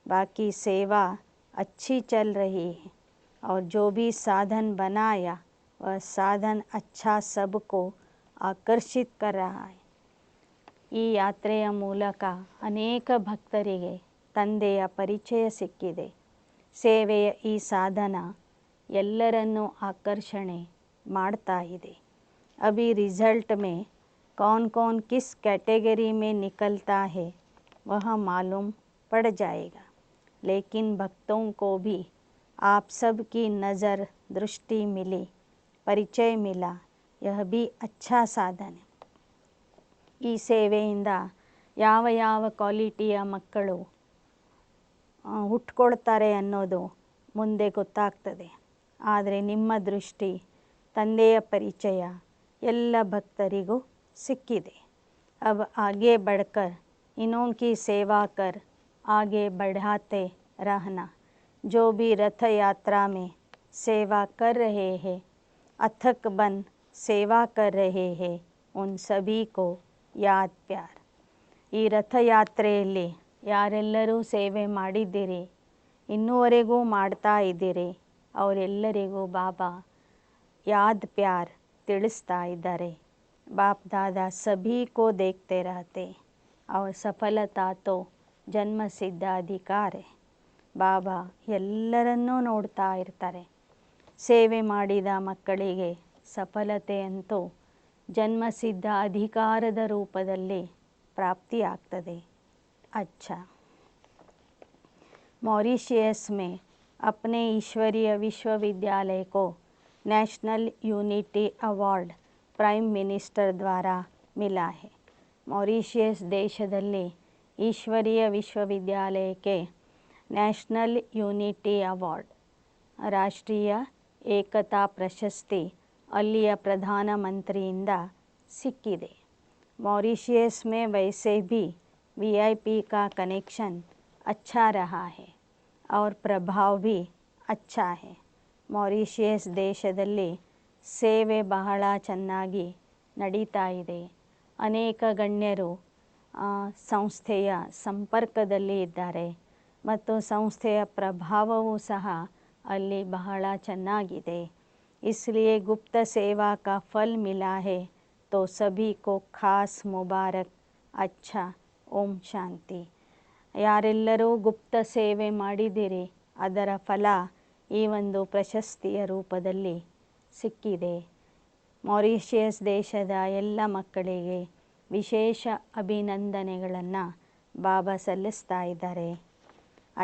ಬಾಕಿ ಸೇವಾ अच्छी चल रही है और जो भी साधन बनाया वह साधन अच्छा सबको आकर्षित कर रहा है. ಈ ಯಾತ್ರೆಯ ಮೂಲಕ ಅನೇಕ ಭಕ್ತರಿಗೆ ತಂದೆಯ ಪರಿಚಯ ಸಿಕ್ಕಿದೆ. ಸೇವೆಯ ಈ ಸಾಧನ ಎಲ್ಲರನ್ನೂ ಆಕರ್ಷಣೆ ಮಾಡ್ತಾ ಇದೆ. ಅಭಿ ರಿಸಲ್ಟ್ में कौन कौन किस कैटेगरी में निकलता है वह मालूम पड़ जाएगा. लेकिन भक्तों को भी आप सब की नज़र दृष्टि मिली, परिचय मिला, यह भी अच्छा साधन है. ಈ ಸೇವೆಯಿಂದ ಯಾವ ಯಾವ ಕ್ವಾಲಿಟಿಯ ಮಕ್ಕಳು ಹುಟ್ಕೊಳ್ತಾರೆ ಅನ್ನೋದು ಮುಂದೆ ಗೊತ್ತಾಗ್ತದೆ. ಆದರೆ ನಿಮ್ಮ ದೃಷ್ಟಿ, ತಂದೆಯ ಪರಿಚಯ ಎಲ್ಲ ಭಕ್ತರಿಗೂ सिक्किदे. अब आगे बढ़कर इन्हों की सेवा कर आगे बढ़ाते रहना. जो भी रथ यात्रा में सेवा कर रहे हैं, अथक बन सेवा कर रहे हैं, उन सभी को याद प्यार. ಈ ರಥಯಾತ್ರೆಯಲ್ಲಿ ಯಾರೆಲ್ಲರೂ ಸೇವೆ ಮಾಡಿದ್ದೀರಿ, ಇನ್ನೂವರೆಗೂ ಮಾಡ್ತಾ ಇದ್ದೀರಿ, ಅವರೆಲ್ಲರಿಗೂ ಬಾಬಾ ಯಾದ್ ಪ್ಯಾರ್ ತಿಳಿಸ್ತಾ ಇದ್ದಾರೆ. बाप दादा सभी को देखते रहते और सफलता तो जन्म सिद्ध अधिकार है. ಬಾಬಾ ಎಲ್ಲರನ್ನೂ ನೋಡ್ತಾ ಇರ್ತಾರೆ. ಸೇವೆ ಮಾಡಿದ ಮಕ್ಕಳಿಗೆ ಸಫಲತೆ ಅಂತೂ ಜನ್ಮಸಿದ್ಧ ಅಧಿಕಾರದ ರೂಪದಲ್ಲಿ ಪ್ರಾಪ್ತಿಯಾಗ್ತದೆ. अच्छा, मॉरिशस में अपने ईश्वरीय विश्वविद्यालय को national unity award prime minister ದ್ವಾರ ಮಿಲಾ ಹೈ. ಮಾರಿಷಿಯಸ್ ದೇಶದಲ್ಲಿ ಈಶ್ವರೀಯ ವಿಶ್ವವಿದ್ಯಾಲಯಕ್ಕೆ ನ್ಯಾಷನಲ್ ಯೂನಿಟಿ ಅವಾರ್ಡ್, ರಾಷ್ಟ್ರೀಯ ಏಕತಾ ಪ್ರಶಸ್ತಿ ಅಲ್ಲಿಯ ಪ್ರಧಾನಮಂತ್ರಿಯಿಂದ ಸಿಕ್ಕಿದೆ. मॉरिशस में वैसे भी VIP का कनेक्शन अच्छा रहा है और प्रभाव भी अच्छा है. मॉरिशस ದೇಶದಲ್ಲಿ ಸೇವೆ ಬಹಳ ಚೆನ್ನಾಗಿ ನಡೀತಾ ಇದೆ. ಅನೇಕ ಗಣ್ಯರು ಸಂಸ್ಥೆಯ ಸಂಪರ್ಕದಲ್ಲಿ ಇದ್ದಾರೆ ಮತ್ತು ಸಂಸ್ಥೆಯ ಪ್ರಭಾವವೂ ಸಹ ಅಲ್ಲಿ ಬಹಳ ಚೆನ್ನಾಗಿದೆ. इसलिए गुप्त सेवा का फल मिला है तो सभी को खास मुबारक. अच्छा, ಓಂ ಶಾಂತಿ. ಯಾರೆಲ್ಲರೂ ಗುಪ್ತ ಸೇವೆ ಮಾಡಿದಿರಿ ಅದರ ಫಲ ಈ ಒಂದು ಪ್ರಶಸ್ತಿಯ ರೂಪದಲ್ಲಿ ಸಿಕ್ಕಿದೆ. ಮಾರಿಷಿಯಸ್ ದೇಶದ ಎಲ್ಲ ಮಕ್ಕಳಿಗೆ ವಿಶೇಷ ಅಭಿನಂದನೆಗಳನ್ನು ಬಾಬಾ ಸಲ್ಲಿಸ್ತಾ ಇದ್ದಾರೆ.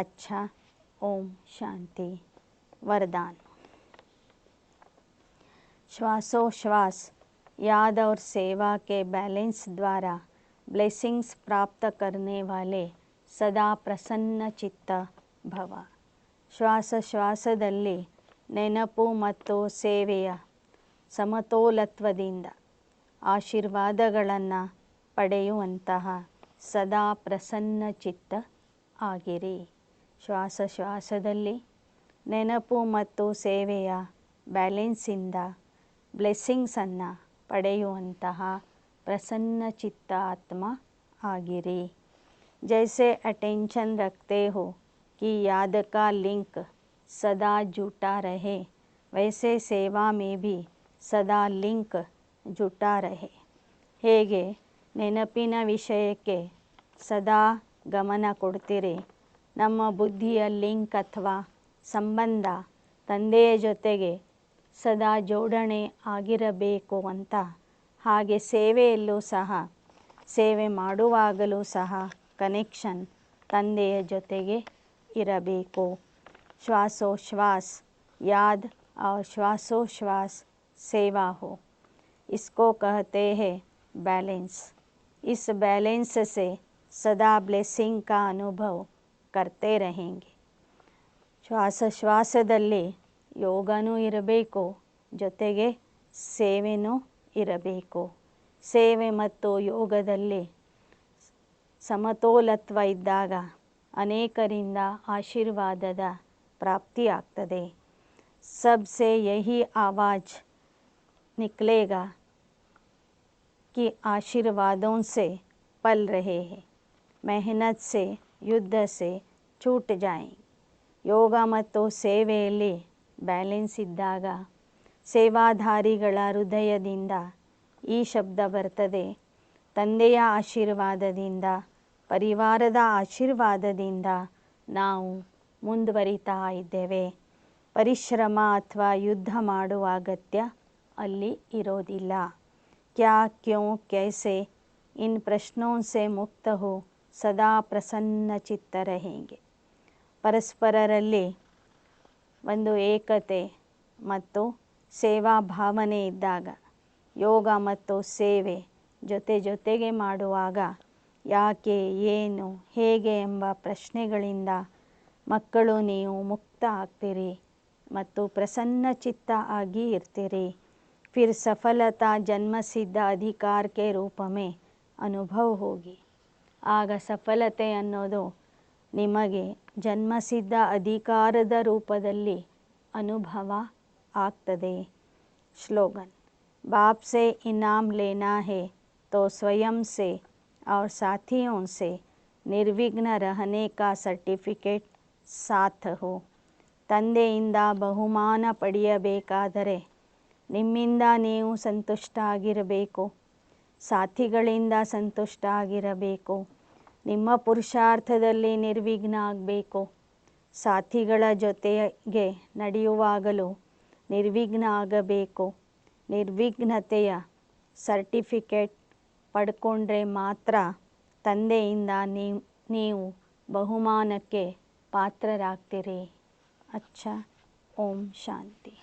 अच्छा, ಓಂ ಶಾಂತಿ. वरदान. श्वासोश्वास याद और सेवा के बैलेंस द्वारा ब्लेसिंग्स प्राप्त करने वाले सदा प्रसन्न चित्त भव. ಶ್ವಾಸದಲ್ಲಿ ನೆನಪು ಮತ್ತು ಸೇವೆಯ ಸಮತೋಲತ್ವದಿಂದ ಆಶೀರ್ವಾದಗಳನ್ನು ಪಡೆಯುವಂತಹ ಸದಾ ಪ್ರಸನ್ನ ಚಿತ್ತ ಆಗಿರಿ. ಶ್ವಾಸದಲ್ಲಿ ನೆನಪು ಮತ್ತು ಸೇವೆಯ ಬ್ಯಾಲೆನ್ಸಿಂದ ಬ್ಲೆಸ್ಸಿಂಗ್ಸನ್ನು ಪಡೆಯುವಂತಹ ಪ್ರಸನ್ನ ಚಿತ್ತ ಆತ್ಮ ಆಗಿರಿ. जैसे अटेंशन रखते हो कि याद का लिंक सदा जुटा रहे, वैसे सेवा में भी सदा ಲಿಂಕ್ जुटा रहे. ಹೇಗೆ ನೆನಪಿನ ವಿಷಯಕ್ಕೆ ಸದಾ ಗಮನ ಕೊಡ್ತೀರಿ, ನಮ್ಮ ಬುದ್ಧಿಯ ಲಿಂಕ್ ಅಥವಾ ಸಂಬಂಧ ತಂದೆಯ ಜೊತೆಗೆ ಸದಾ ಜೋಡಣೆ ಆಗಿರಬೇಕು ಅಂತ, ಹಾಗೆ ಸೇವೆಯಲ್ಲೂ ಸಹ, ಸೇವೆ ಮಾಡುವಾಗಲೂ ಸಹ ಕನೆಕ್ಷನ್ ತಂದೆಯ ಜೊತೆಗೆ ಇರಬೇಕು. ಶ್ವಾಸೋಶ್ವಾಸ್ याद और श्वासोश्वास सेवा हो, इसको कहते हैं बैलेंस. इस बैलेंस से सदा ब्लेसिंग का अनुभव करते रहेंगे. ಶ್ವಾಸದಲ್ಲಿ ಯೋಗನೂ ಇರಬೇಕು, ಜೊತೆಗೆ ಸೇವೆನೂ ಇರಬೇಕು. ಸೇವೆ ಮತ್ತು ಯೋಗದಲ್ಲಿ ಸಮತೋಲತ್ವ ಇದ್ದಾಗ ಅನೇಕರಿಂದ ಆಶೀರ್ವಾದದ ಪ್ರಾಪ್ತಿಯಾಗ್ತದೆ. सबसे यही आवाज़ निकलेगा कि आशीर्वादों से पल रहे हैं, मेहनत से युद्ध से छूट जाएंगे. ಯೋಗ ಮತ್ತು ಸೇವೆಯಲ್ಲಿ ಬ್ಯಾಲೆನ್ಸ್ ಇದ್ದಾಗ ಸೇವಾಧಾರಿಗಳ ಹೃದಯದಿಂದ ಈ ಶಬ್ದ ಬರ್ತದೆ, ತಂದೆಯ ಆಶೀರ್ವಾದದಿಂದ, ಪರಿವಾರದ ಆಶೀರ್ವಾದದಿಂದ ನಾವು ಮುಂದುವರಿತಾ ಇದ್ದೇವೆ. ಪರಿಶ್ರಮ ಅಥವಾ ಯುದ್ಧ ಮಾಡುವ ಅಗತ್ಯ ಅಲ್ಲಿ ಇರೋದಿಲ್ಲ. ಕ್ಯಾ ಕ್ಯೋं कैसे इन प्रश्नों से मुक्त हो सदा ಪ್ರಸನ್ನಚಿತ್ತ रहेंगे. ಪರಸ್ಪರರಲ್ಲಿ ಒಂದು ಏಕತೆ ಮತ್ತು ಸೇವಾ ಭಾವನೆ ಇದ್ದಾಗ, ಯೋಗ ಮತ್ತು ಸೇವೆ ಜೊತೆಗೆ ಮಾಡುವಾಗ ಯಾಕೆ, ಏನು, ಹೇಗೆ ಎಂಬ ಪ್ರಶ್ನೆಗಳಿಂದ ಮಕ್ಕಳು ನೀವು ಮುಕ್ತ ಆಗ್ತೀರಿ ಮತ್ತು ಪ್ರಸನ್ನ ಚಿತ್ತ ಆಗಿ ಇರ್ತೀರಿ. फिर सफलता जन्मसिद्ध अधिकार के रूप में ಅನುಭವ ಹೋಗಿ. ಆಗ ಸಫಲತೆ ಅನ್ನೋದು ನಿಮಗೆ ಜನ್ಮಸಿದ್ಧ ಅಧಿಕಾರದ ರೂಪದಲ್ಲಿ ಅನುಭವ ಆಗ್ತದೆ. ಸ್ಲೋಗನ್: बाप से इनाम लेना है तो स्वयं से और साथियों से निर्विघ्न रहने का सर्टिफिकेट साथ हो. ತಂದೆಯಿಂದ ಬಹುಮಾನ ಪಡೆಯಬೇಕಾದರೆ ನಿಮ್ಮಿಂದ ನೀವು ಸಂತುಷ್ಟ ಆಗಿರಬೇಕು, ಸಾಥಿಗಳಿಂದ ಸಂತುಷ್ಟ ಆಗಿರಬೇಕು, ನಿಮ್ಮ ಪುರುಷಾರ್ಥದಲ್ಲಿ ನಿರ್ವಿಘ್ನ ಆಗಬೇಕು. ಸಾಥಿಗಳ ಜೊತೆಗೆ ನಡೆಯುವಾಗಲೂ ನಿರ್ವಿಘ್ನ ಆಗಬೇಕು. ನಿರ್ವಿಘ್ನತೆಯ ಸರ್ಟಿಫಿಕೇಟ್ ಪಡ್ಕೊಂಡ್ರೆ ಮಾತ್ರ ತಂದೆಯಿಂದ ನೀವು ಬಹುಮಾನಕ್ಕೆ ಪಾತ್ರರಾಗ್ತೀರಿ. अच्छा, ओम शांति.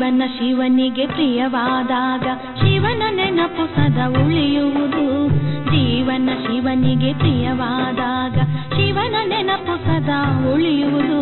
ಜೀವನ ಶಿವನಿಗೆ ಪ್ರಿಯವಾದಾಗ ಶಿವನ ನೆನಪು ಸದಾ ಉಳಿಯುವುದು. ಜೀವನ ಶಿವನಿಗೆ ಪ್ರಿಯವಾದಾಗ ಶಿವನ ನೆನಪು ಸದಾ ಉಳಿಯುವುದು.